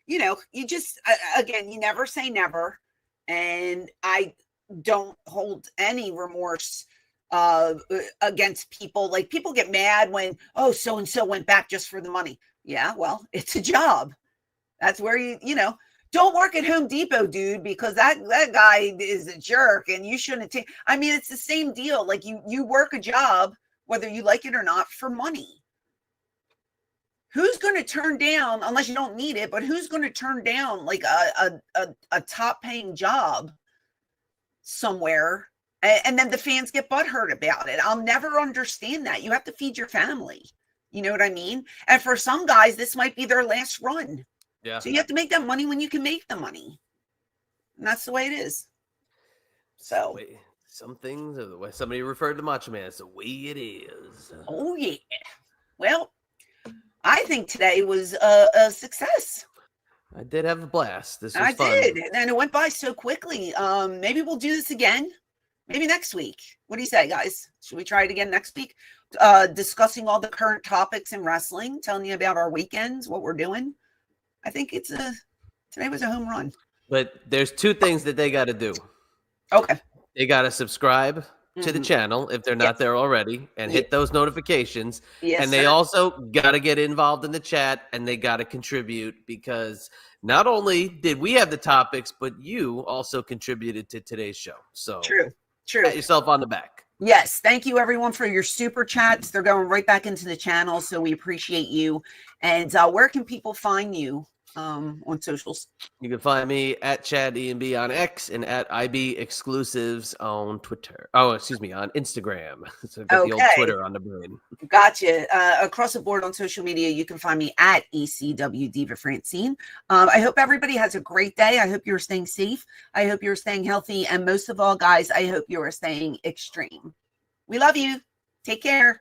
B: you just again, you never say never, and I don't hold any remorse against people. Like people get mad when so and so went back just for the money. Yeah, well, it's a job. That's where you don't work at Home Depot, dude, because that guy is a jerk and you shouldn't take. I mean, it's the same deal. Like you work a job, whether you like it or not, for money. Who's going to turn down, unless you don't need it, but who's going to turn down like a top paying job somewhere? And then the fans get butthurt about it. I'll never understand that. You have to feed your family. You know what I mean? And for some guys, this might be their last run.
A: Yeah.
B: So you have to make that money when you can make the money. And that's the way it is. So
A: some things are the way somebody referred to Macho Man. It's the way it is.
B: Oh, yeah. Well, I think today was a success.
A: I did have a blast. This was
B: I
A: fun.
B: did, and it went by so quickly. Maybe we'll do this again. Maybe next week. What do you say, guys? Should we try it again next week? Discussing all the current topics in wrestling, telling you about our weekends, what we're doing. I think today was a home run.
A: But there's two things that they got to do.
B: Okay.
A: They got to subscribe to the channel if they're not there already and hit those notifications.
B: Yes,
A: and they
B: sir.
A: also got to get involved in the chat, and they got to contribute, because not only did we have the topics, but you also contributed to today's show. So
B: True.
A: pat yourself on the back.
B: Yes. Thank you, everyone, for your super chats. They're going right back into the channel, so we appreciate you. And where can people find you on socials?
A: You can find me at Chad EMB on X and at IB Exclusives on Twitter. Oh, excuse me, on Instagram. So I've got the old Twitter on the brain.
B: Gotcha. Across the board on social media, you can find me at ECW Diva Francine. I hope everybody has a great day. I hope you're staying safe. I hope you're staying healthy. And most of all, guys, I hope you are staying extreme. We love you. Take care.